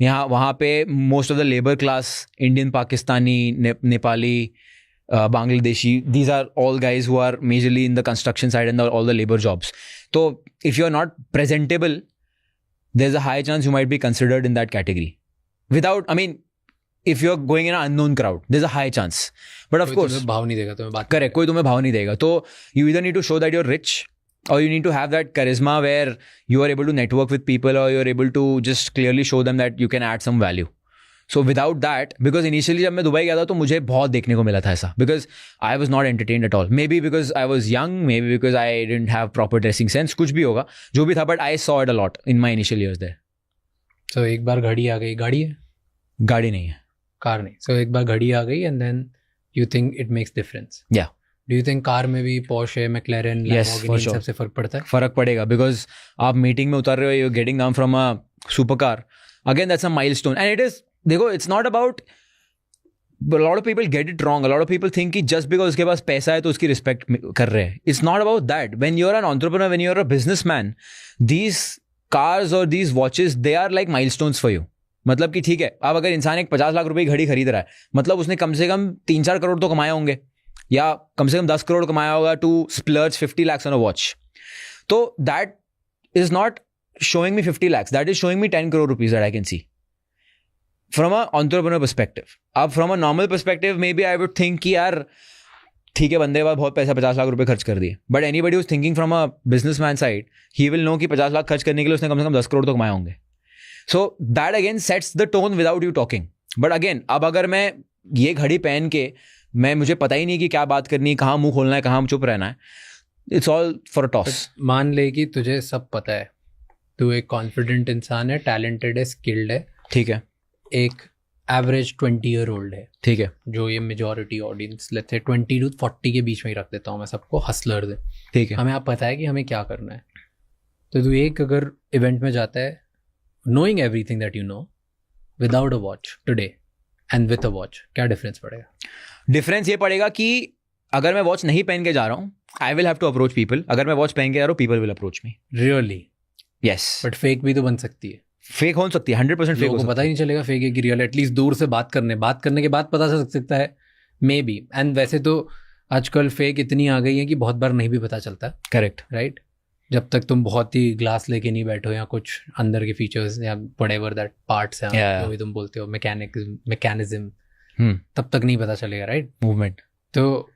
यहाँ वहाँ पे most of the labour class, Indian, Pakistani, Nepali, Bangladeshi, these are all guys who are majorly in the construction side and all the labour jobs. तो if you are not presentable, there is a high chance you might be considered in that category. Without, I mean, if you're going in an unknown crowd, there's a high chance. But of कोई course, तुम्हें भाव नहीं देगा तुम्हें बात. correct, कोई तुम्हें भाव नहीं देगा. तो you either need to show that you're rich, or you need to have that charisma where you are able to network with people, or you're able to just clearly show them that you can add some value. So without that, because initially जब मैं Dubai गया था तो मुझे बहुत देखने को मिला था ऐसा, because I was not entertained at all. Maybe because I was young, maybe because I didn't have proper dressing sense, कुछ भी होगा, जो भी था, but I saw it a lot in my initial years there. So एक बार घड़ी आ गई. गाड़ी है? गाड़ी नहीं है. कार नहीं. So एक बार घड़ी आ गई and then you think it makes difference. Yeah. Do you think car में भी Porsche, McLaren, Yes, Lamborghini for in sure. सबसे फर्क पड़ता है? फर्क पड़ेगा, बिकॉज आप मीटिंग में उतर रहे हो, you getting down from a super car. Again that's a milestone and it is, देखो, it's not about, a lot of people get it wrong. A lot of people think कि just because उसके पास पैसा है तो उसकी respect कर रहे हैं. It's not about that. When you're an entrepreneur, when you're a businessman, these cars or these watches, they are like milestones for you. मतलब कि ठीक है, अब अगर इंसान एक 50 लाख रुपए की घड़ी खरीद रहा है, मतलब उसने कम से कम 3-4 करोड़ तो कमाए होंगे, या कम से कम 10 करोड़ कमाया होगा to splurge 50 lakhs on a watch. तो that is not showing me 50 lakhs. That is showing me 10 crore rupees that I can see. From an entrepreneur perspective. अब from a normal perspective, maybe I would think कि यार ठीक है, बंदे के पास बहुत पैसा, 50 लाख रुपए खर्च कर दिए. But anybody who's thinking from a businessman side, he will know कि 50 लाख खर्च करने के लिए उसने कम से कम 10 करोड़ तो कमाए होंगे. So that again sets the tone without you talking. But again, अब अगर मैं ये घड़ी पहन के, मुझे पता ही नहीं कि क्या बात करनी है, कहाँ मुंह खोलना है, कहाँ चुप रहना है, it's all for a toss. मान ले कि तुझे सब पता है, तू एक कॉन्फिडेंट इंसान है, टैलेंटेड है, स्किल्ड है, ठीक है, एक एवरेज 20-year-old है, ठीक है, जो ये majority audience, let's say 20 to 40 के बीच में ही रख देता हूँ मैं सबको, हसलर दे, ठीक है. हमें आप पता है कि हमें क्या करना है. तो तू एक अगर इवेंट में जाता है, knowing everything that you know, without a watch today and with a watch, क्या डिफरेंस पड़ेगा? डिफरेंस ये पड़ेगा कि अगर मैं वॉच नहीं पहन के जा रहा हूँ, I will have to approach people. अगर मैं वॉच पहन के जा रहा हूँ, people will approach me. Really? Yes. But fake भी तो बन सकती है. फेक हो सकती है, 100% फेक हो लोगों को पता ही नहीं चलेगा फेक है कि रियल. एटलीस्ट दूर से बात करने के बाद पता चल सकता है, मे बी. एंड वैसे तो आजकल फेक इतनी आ गई है कि बहुत बार नहीं भी पता चलता. Correct, right? जब तक तुम बहुत ही ग्लास लेके नहीं बैठो, या कुछ अंदर के फीचर्स या व्हाटएवर दैट पार्ट्स हैं, जो भी तुम बोलते हो, मैकेनिज्म, तब तक नहीं पता चलेगा. राइट? मूवमेंट. तो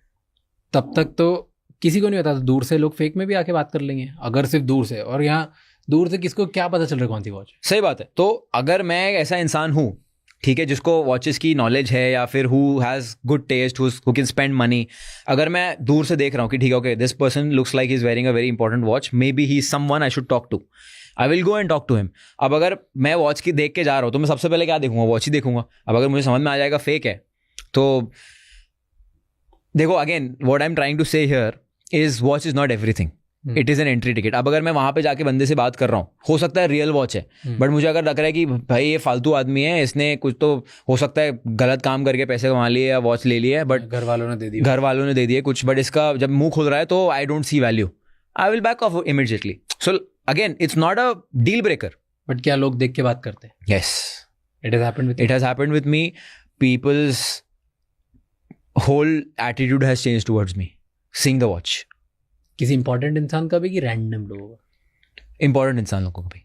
तब तक तो किसी को नहीं पता. तो दूर से लोग फेक में भी आके बात कर लेंगे, अगर सिर्फ दूर से. और यहाँ दूर से किसको क्या पता चल रहा है कौन सी वॉच? सही बात है. तो अगर मैं ऐसा इंसान हूँ, ठीक है, जिसको वॉचेस की नॉलेज है, या फिर who has good taste, who can spend money, अगर मैं दूर से देख रहा हूँ कि ठीक है, okay, this person looks like he is wearing a very important watch, maybe he is someone I should talk to, I will go and talk to him. अब अगर मैं वॉच की देख के जा रहा हूँ, तो मैं सबसे पहले क्या देखूंगा? वॉच ही देखूंगा. अब अगर मुझे समझ में आ जाएगा फेक है, तो देखो, again what I am trying to say here is watch is not everything. It is an entry ticket. अब अगर मैं वहाँ पे जाके बंदे से बात कर रहा हूँ, हो सकता है रियल वॉच है, बट मुझे अगर लग रहा है कि भाई ये फालतू आदमी है, इसने कुछ तो हो सकता है गलत काम करके पैसे कमा लिए या वॉच ले लिया है, बट घर वालों ने दे दिए कुछ, बट इसका जब मुंह खुल रहा है तो I don't see value, I will back off immediately. So again, it's not a deal breaker. But क्या लोग देख के बात करते हैं? Yes, it has happened with me. People's whole attitude has changed towards me seeing the watch. किसी important इंसान का भी कि रैंडम लोगों का? इंपॉर्टेंट इंसान लोगों का भी,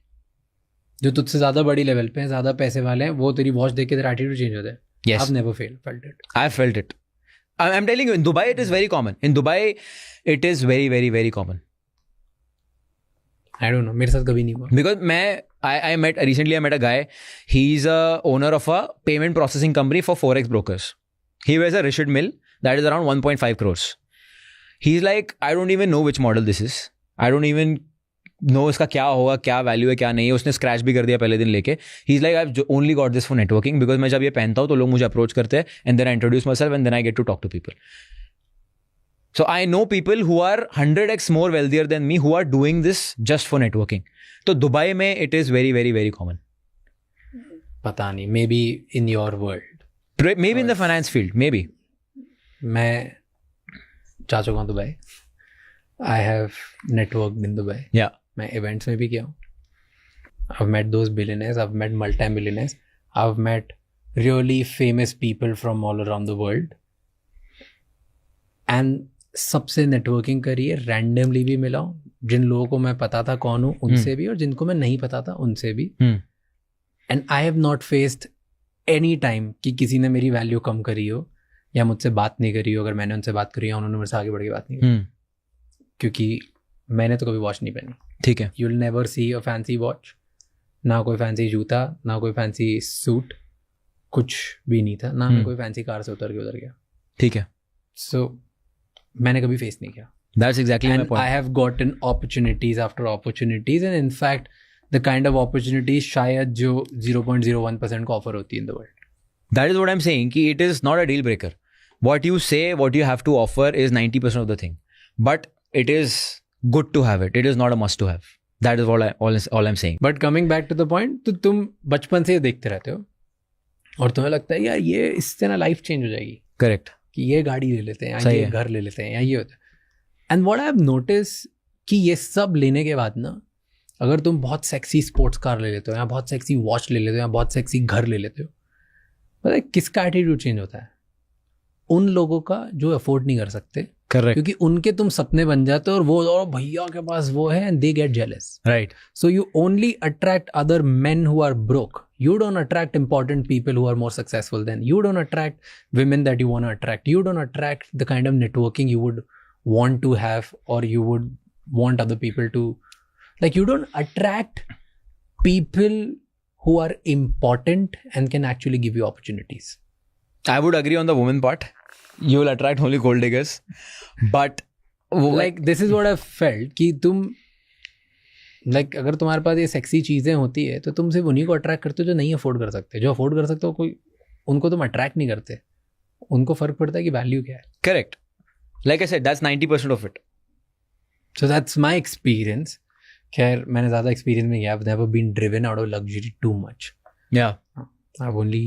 जो तुझसे ज़्यादा बड़ी लेवल पे हैं, ज़्यादा पैसे वाले हैं, वो तेरी वॉच देख के तेरा एटीट्यूड चेंज होता है. Yes. I've never felt it. I felt it. I'm telling you, in Dubai, it is very common. In Dubai, it is very, very, very common. I don't know. मेरे साथ कभी नहीं हुआ. Because I met a guy. He's a owner of a payment processing company for Forex brokers. He wears a Richard Mille that is around 1.5 crores. He's like, I don't even know which model this is. I don't even know इसका क्या होगा, क्या value है, क्या नहीं है. उसने scratch भी कर दिया पहले दिन लेके. He's like, I've only got this for networking because मैं जब ये पहनता हूँ तो लोग मुझे अप्रोच करते हैं and then I introduce myself and then I get to talk to people. So I know people who are 100x more wealthier than me who are doing this just for networking. तो Dubai में it is very, very, very common. पता नहीं. Maybe in your world. Maybe in the finance field. Maybe. मैं जा चुका हूँ Dubai. I have networked in Dubai. Yeah. मैं events में भी किया हूँ. I've met those billionaires. I've met multi-millionaires. I've met really famous people from all around the world. And सबसे नेटवर्किंग करी है. रैंडमली भी मिला हूँ. जिन लोगों को मैं पता था कौन हूँ उनसे भी, और जिनको मैं नहीं पता था उनसे भी. And I have not faced any time कि किसी ने मेरी वैल्यू कम करी हो या मुझसे बात नहीं करी हो. अगर मैंने उनसे बात करी है उन्होंने मेरे से आगे बढ़ के बात नहीं करी, क्योंकि मैंने तो कभी वॉच नहीं पहनी. ठीक है. You will never see a fancy watch. ना कोई फैंसी जूता, ना कोई फैंसी सूट, कुछ भी नहीं था. ना मैं कोई फैंसी कार से उतर गया. ठीक है. सो मैंने कभी फेस नहीं किया. That's exactly my And point. I have gotten opportunities after opportunities, and in fact, the kind of opportunities शायद जो 0.01% को offer होती है in the world. That is what I'm saying. कि it is not a deal breaker. What you say, what you have to offer is 90% of the thing. But it is good to have it. It is not a must to have. That is all I'm saying. But coming back to the point, तो तुम बचपन से देखते रहते हो और तुम्हें लगता है यार ये इससे ना लाइफ चेंज हो जाएगी. Correct. कि ये गाड़ी ले लेते हैं, या ये घर ले लेते हैं, या ये होता है. And what I have notice कि ये सब लेने के बाद ना, अगर तुम बहुत सेक्सी स्पोर्ट्स कार ले लेते हो, या बहुत सेक्सी वॉच ले लेते हो, या बहुत सेक्सी घर ले लेते हो, पता है किसका एटीट्यूड चेंज होता है? उन लोगों का जो अफोर्ड नहीं कर सकते. Correct. क्योंकि उनके तुम सपने बन जाते हो और वो और भैया के पास वो है, and they get jealous. Right. So you only attract other men who are broke. You don't attract important people who are more successful than. You don't attract women that you want to attract. You don't attract the kind of networking you would want to have, or you would want other people to. Like, you don't attract people who are important and can actually give you opportunities. I would agree on the woman part. You will attract only gold diggers. But like, this is what I've felt कि तुम like अगर तुम्हारे पास ये sexy चीज़ें होती है तो तुम सिर्फ उन्हीं को अट्रैक्ट करते हो जो नहीं अफोर्ड कर सकते. जो अफोर्ड कर सकते हो कोई, उनको तुम अट्रैक्ट नहीं करते. उनको फर्क पड़ता है कि वैल्यू क्या है. correct. Like I said, that's 90% of it. So that's my experience. खैर मैंने ज़्यादा एक्सपीरियंस नहीं किया. I've never been driven out of luxury too much. Yeah. I've only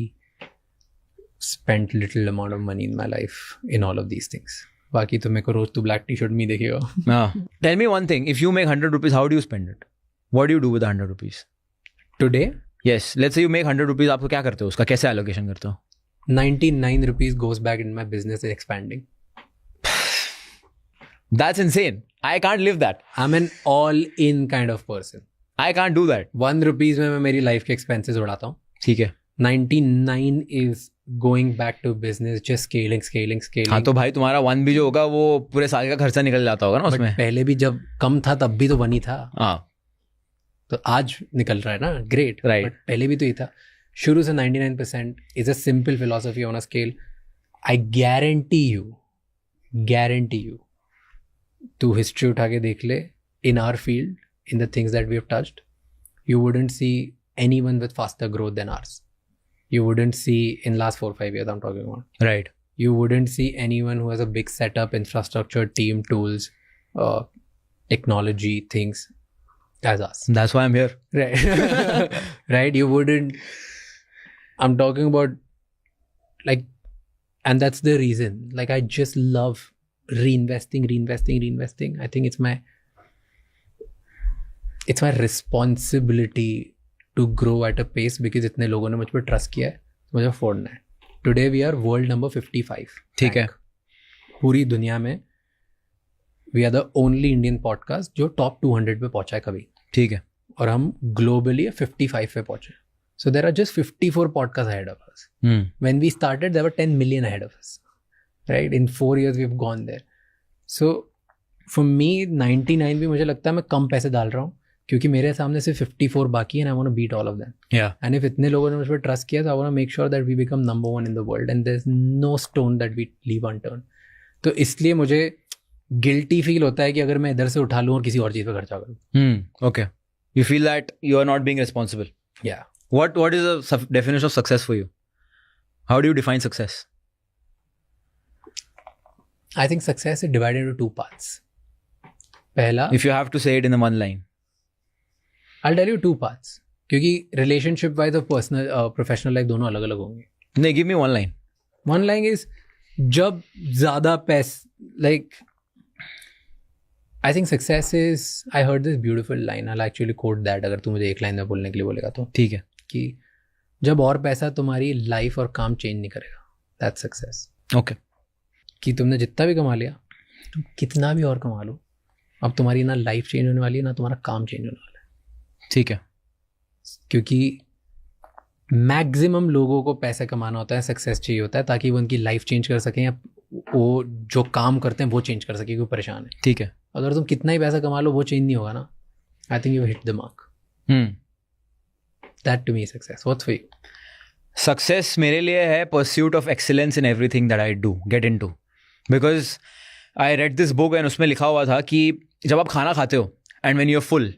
spent little amount of money in my life in all of these things. बाकी तो मेरे को रोज तो ब्लैक टी शर्ट में ही देखेगा. Tell me one thing. If you make 100 rupees, how do you spend it? What do you do with the 100 rupees? Today, Yes. Let's say you make 100 rupees. आप क्या करते हो? उसका कैसे allocation करते हो? 99 rupees goes back in my business expanding. That's insane. I can't live that. I'm an all-in kind of person. I can't do that. 1 rupees में मैं मेरी लाइफ के एक्सपेंसेस उड़ाता हूँ. ठीक है. 99 is going back to business, just scaling. हाँ तो भाई तुम्हारा 1 भी जो होगा वो पूरे साल का खर्चा निकल जाता होगा ना But उसमें. पहले भी जब कम था तब भी तो 1 ही था. हाँ. तो आज निकल रहा है ना, ग्रेट. Right. बट पहले भी तो ही था. शुरू से 99% is a simple philosophy on a scale. I guarantee you तू हिस्ट्री उठा के देख ले, in our field, in the things that we have touched, you wouldn't see anyone with faster growth than ours. You wouldn't see, in last 4-5 years I'm talking about, Right. you wouldn't see anyone who has a big setup, infrastructure, team, tools, technology, things as us. That's why I'm here. Right. Right. You wouldn't. I'm talking about like, and that's the reason. Like, I just love reinvesting. I think it's my responsibility to grow at a pace because इतने लोगों ने मुझ पर trust किया है, मुझे फोड़ना है. Today we are world number 55. ठीक है. पूरी दुनिया में we are the only Indian podcast जो top 200 पे पहुंचा है कभी. ठीक है. और हम ग्लोबली 55 पे पहुंचे. So there are just 54 podcasts ahead of us. When we started, there were 10 million ahead of us. Right? In 4 years, we've gone there. So for me, 99 भी मुझे लगता है मैं कम पैसे डाल रहा हूँ क्योंकि मेरे सामने सिर्फ 54 बाकी है and I want to beat all of them. Yeah. And if इतने लोगों ने मुझ पर trust किया, so I want to make sure that we become number one in the world and there's no stone that we leave unturned. तो इसलिए मुझे guilty feel होता है कि अगर मैं इधर से उठा लूँ और किसी और चीज़ पे खर्चा करूँ. Okay. You feel that you are not being responsible. Yeah. What is the definition of success for you? How do you define success? I think success is divided into two parts. पहला, If you have to say it in a one line. I'll tell you two parts. क्योंकि relationship wise और personal professional life दोनों अलग अलग होंगे. नहीं, give me one line. One line is जब ज़्यादा like I think success is, I heard this beautiful line. I'll actually quote that अगर तू मुझे एक लाइन में बोलने के लिए बोलेगा तो. ठीक है. कि जब और पैसा तुम्हारी लाइफ और काम चेंज नहीं करेगा. That's success. Okay. कि तुमने जितना भी कमा लिया, तुम कितना भी और कमा लो, अब तुम्हारी ना लाइफ चेंज होने वाली है ना तुम्हारा काम चेंज होने वाला है. ठीक है. क्योंकि मैक्सिमम लोगों को पैसे कमाना होता है, सक्सेस चाहिए होता है ताकि वो उनकी लाइफ चेंज कर सकें या वो जो काम करते हैं वो चेंज कर सके क्योंकि परेशान है. ठीक है. अगर तुम कितना ही पैसा कमा लो वो चेंज नहीं होगा ना. I think you hit the mark. That to me success. What's for you? Success मेरे लिए है pursuit of excellence in everything that I do get into. Because I read this book and उसमें लिखा हुआ था कि जब आप खाना खाते हो and when you are full,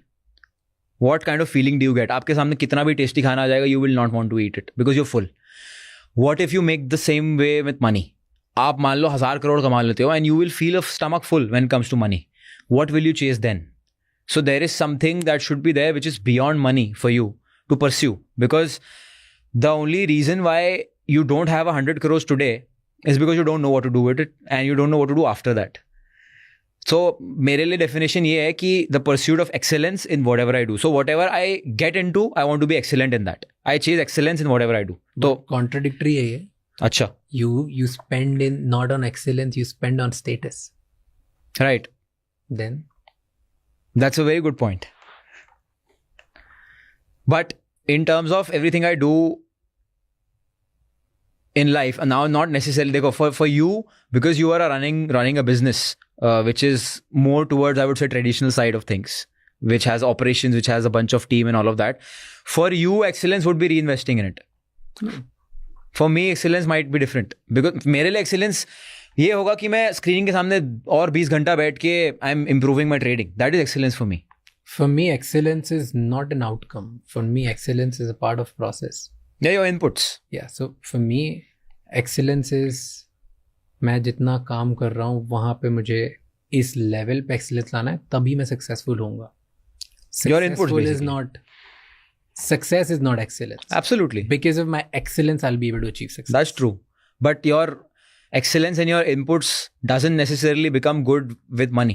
what kind of feeling do you get? आपके सामने कितना भी टेस्टी खाना आ जाएगा, you will not want to eat it because you are full. What if you make the same way with money? आप मान लो 1000 करोड़ कमा लेते हो and you will feel a stomach full when comes to money. What will you chase then? So there is something that should be there which is beyond money for you to pursue, because the only reason why you don't have 100 crores today is because you don't know what to do with it and you don't know what to do after that. So मेरे लिए definition ये है कि the pursuit of excellence in whatever I do. So whatever I get into, I want to be excellent in that. I chase excellence in whatever I do. तो contradictory है ये. अच्छा. You spend in not on excellence, you spend on status. Right. Then that's a very good point. But in terms of everything I do in life, and now not necessarily for you, because you are running a business which is more towards, I would say, traditional side of things, which has operations, which has a bunch of team and all of that. For you, excellence would be reinvesting in it. For me, excellence might be different, because मेरे लिए excellence ये होगा कि मैं screening के सामने और 20 घंटा बैठ के I am improving my trading. That is excellence for me. For me, excellence is not an outcome. For me, excellence is a part of process. Yeah, your inputs. Yeah, so for me, excellence is मैं जितना काम कर रहा हूँ वहाँ पे मुझे इस लेवल पे एक्सीलेंस लाना है, तभी मैं सक्सेसफुल होऊंगा. Your inputs basically. Success is not excellence. Absolutely. Because of my excellence, I'll be able to achieve success. That's true. But your excellence in your inputs doesn't necessarily become good with money.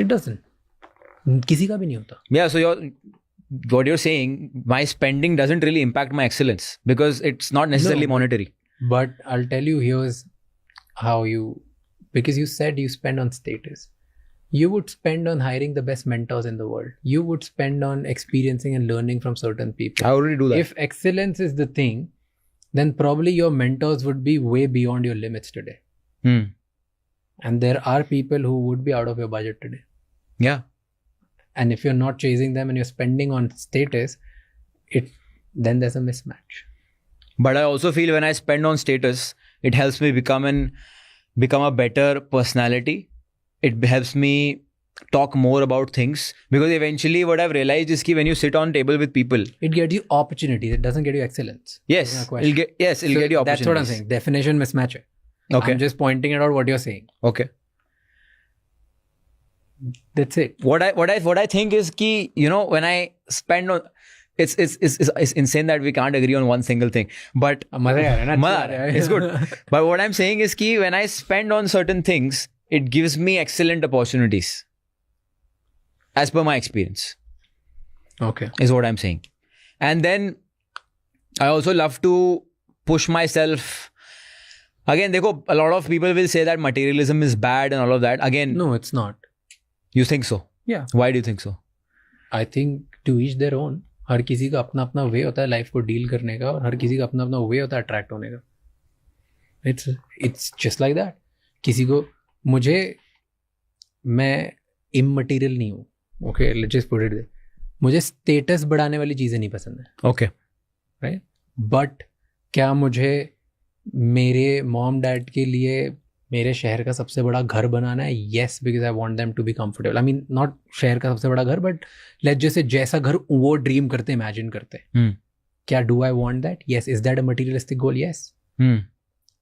It doesn't. किसी का भी नहीं होता. Yeah, so what you're saying, my spending doesn't really impact my excellence because it's not necessarily monetary. But I'll tell you, here's how because you said you spend on status. You would spend on hiring the best mentors in the world. You would spend on experiencing and learning from certain people. I already do that. If excellence is the thing, then probably your mentors would be way beyond your limits today. And there are people who would be out of your budget today. Yeah. And if you're not chasing them and you're spending on status, then there's a mismatch. But I also feel when I spend on status, it helps me become a better personality. It helps me talk more about things, because eventually what I've realized is that when you sit on table with people, it gets you opportunities. It doesn't get you excellence. Yes, it'll get you opportunities. That's what I'm saying. Definition mismatch. Okay. I'm just pointing it out what you're saying. Okay. That's it. What I think is ki, when I spend on, it's insane that we can't agree on one single thing. But it's good. But what I'm saying is ki when I spend on certain things, it gives me excellent opportunities. As per my experience. Okay. Is what I'm saying. And then I also love to push myself. Again, dekho, a lot of people will say that materialism is bad and all of that. Again, no, it's not. You think so? Yeah. Why do you think so? I think to each their own. हर किसी का अपना अपना वे होता है life को deal करने का, और हर किसी का अपना अपना वे होता है अट्रैक्ट होने का. It's just like that. किसी को, मैं इममटीरियल नहीं हूँ, okay, let's just put it there. मुझे स्टेटस बढ़ाने वाली चीज़ें नहीं पसंद है, ओके, राइट. बट क्या मुझे मेरे मॉम डैड के लिए मेरे शहर का सबसे बड़ा घर बनाना है? Yes, because I want them to be comfortable. I mean not शहर का सबसे बड़ा घर, बट लेट्स जैसे जैसा घर वो ड्रीम करते, इमेजिन करते. क्या do I want that? Yes. Is that a materialistic goal? Yes.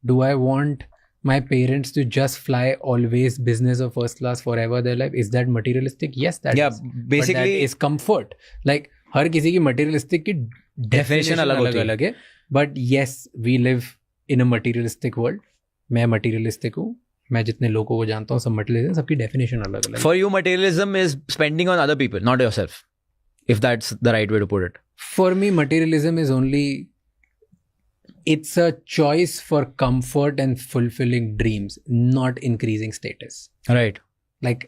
Do I want my parents to just fly always business or first class forever their life? Is that materialistic? Yes, that yeah, is. basically but that is comfort. Like हर किसी की materialistic की definition अलग है. But yes, we live in a materialistic world. मैं materialistic हूँ. मैं जितने लोगों को जानता हूँ सब materialistic, सबकी definition अलग अलग. For you, materialism is spending on other people, not yourself. If that's the right way to put it. For me, materialism is only, it's a choice for comfort and fulfilling dreams, not increasing status. Right. Like,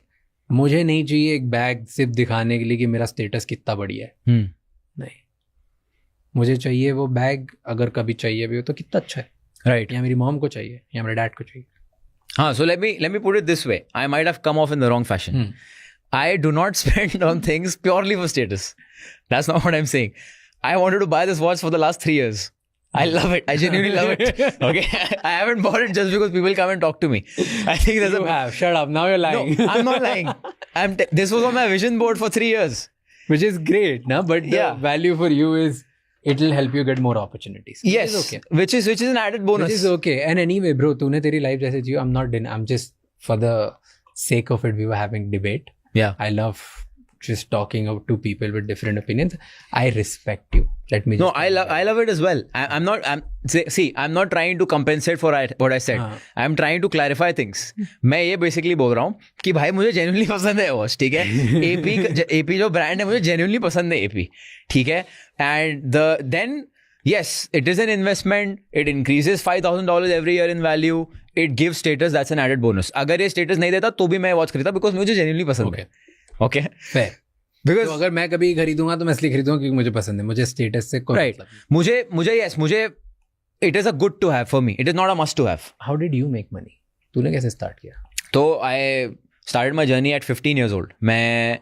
मुझे नहीं चाहिए एक bag सिर्फ दिखाने के लिए कि मेरा स्टेटस कितना बढ़िया है. नहीं, मुझे चाहिए वो बैग, अगर कभी चाहिए भी हो तो कितना अच्छा है. Right. या मेरी मॉम को चाहिए या मेरे डैड को चाहिए. हाँ, so let me put it this way. I might have come off in the wrong fashion. I do not spend on things purely for status. That's not what I'm saying. I wanted to buy this watch for the last 3 years. I love it. I genuinely love it. Okay, I haven't bought it just because people come and talk to me. I think there's You have. Shut up. Now you're lying. No, I'm not lying. This was on my vision board for 3 years. Which is great, na? But the Yeah. value for you is it will help you get more opportunities. Yes. Which is okay. Which is an added bonus. Which is okay. And anyway, bro, तूने तेरी life जैसे जियो. I'm just for the sake of it. We were having debate. Yeah. I love just talking out to people with different opinions. I respect you. Let me. No, I love it as well. I'm not trying to compensate for what I said. I'm trying to clarify things. मैं ये basically बोल रहा हूँ कि भाई मुझे genuinely पसंद है वॉच, ठीक है. AP जो brand है मुझे genuinely पसंद है AP, ठीक है. And then yes, it is an investment. It increases $5,000 every year in value. It gives status. That's an added bonus. अगर ये status नहीं देता तो भी मैं वॉच खरीदता because मुझे genuinely पसंद है. Okay. Fair. Because तो अगर मैं कभी खरीदूंगा तो मैं इसलिए खरीदूंगा क्योंकि मुझे पसंद है. मुझे स्टेटस से कोई right. मुझे it is a good to have for me. It is not a must to have. How did you make money? तूने कैसे स्टार्ट किया? तो I started my journey at 15 years old. मैं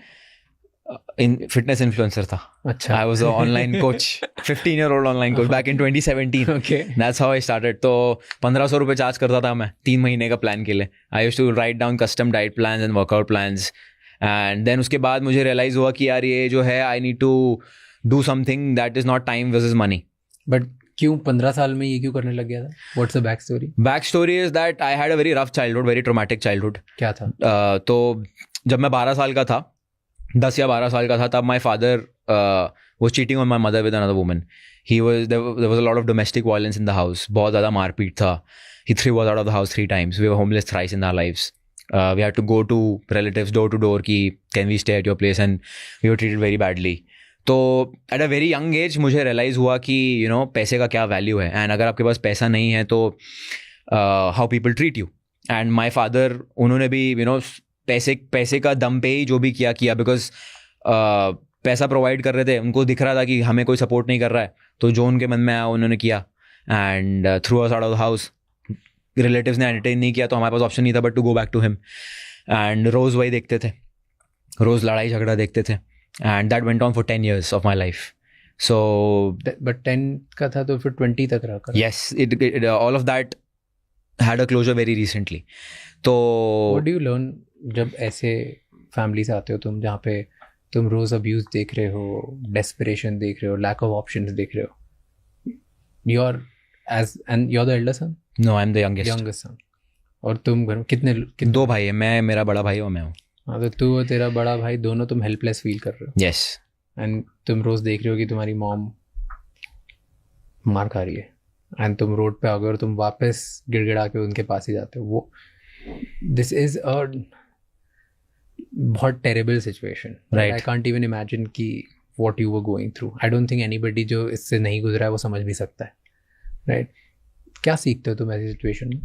fitness influencer था. अच्छा. I was an online coach. 15-year-old online coach back in 2017. Okay. That's how I started. तो 1,500 रुपये charge करता था मैं 3 महीने का प्लान के लिए. I used to write down custom diet plans and workout plans. And then उसके बाद मुझे realize हुआ कि यार ये जो है I need to do something that is not time versus money. But क्यों 15 साल में ये क्यों करने लग गया था? What's the back story? Back story is that I had a very rough childhood, very traumatic childhood. क्या था? तो जब मैं 12 साल का था, 10 या 12 साल का था, तब my father was cheating on my mother with another woman. There was a lot of domestic violence in the house. बहुत ज़्यादा मारपीट था. He threw us out of the house 3 times. We were homeless thrice in our lives. We had to go to relatives door to door कि can we stay at your place, and we were treated very badly. तो at a very young age मुझे realize हुआ कि पैसे का क्या value है, and अगर आपके पास पैसा नहीं है तो how people treat you. And my father, उन्होंने भी पैसे का दम पे ही जो भी किया because पैसा प्रोवाइड कर रहे थे, उनको दिख रहा था कि हमें कोई सपोर्ट नहीं कर रहा है, तो जो उनके मन में आया उन्होंने किया. And threw us out of the house. Relatives ने एंटरटेन नहीं किया तो हमारे पास ऑप्शन नहीं था but to go back to him. And रोज़ वही देखते थे, रोज़ लड़ाई झगड़ा देखते थे. And that went on for 10 years of my life. So but 10 का था तो फिर 20 तक रहा. Yes, it all of that had a closure very recently. तो व्हाट डू यू लर्न जब ऐसे फैमिली से आते हो तुम, जहाँ पे तुम रोज़ अब्यूज़ देख रहे हो, डेस्परेशन देख रहे हो, लैक ऑफ ऑप्शंस देख रहे हो. you're the elder son? No, I'm the youngest son. और तुम घर में कितने 2 भाई है, मैं, मेरा बड़ा भाई और मैं हूँ. हाँ, तो तू और तेरा बड़ा भाई दोनों तुम हेल्पलेस फील कर रहे हो. यस. एंड तुम रोज देख रहे हो कि तुम्हारी मॉम मार खा रही है, एंड तुम रोड पे आओगे और तुम वापस गिड़गिड़ा के उनके पास ही जाते हो. वो दिस इज अ बहुत terrible situation. Right. I can't even imagine कि what you were going through. I don't think anybody जो इससे नहीं गुजरा है वो समझ भी सकता है. राइट. क्या सीखते हो तुम ऐसी सिचुएशन में?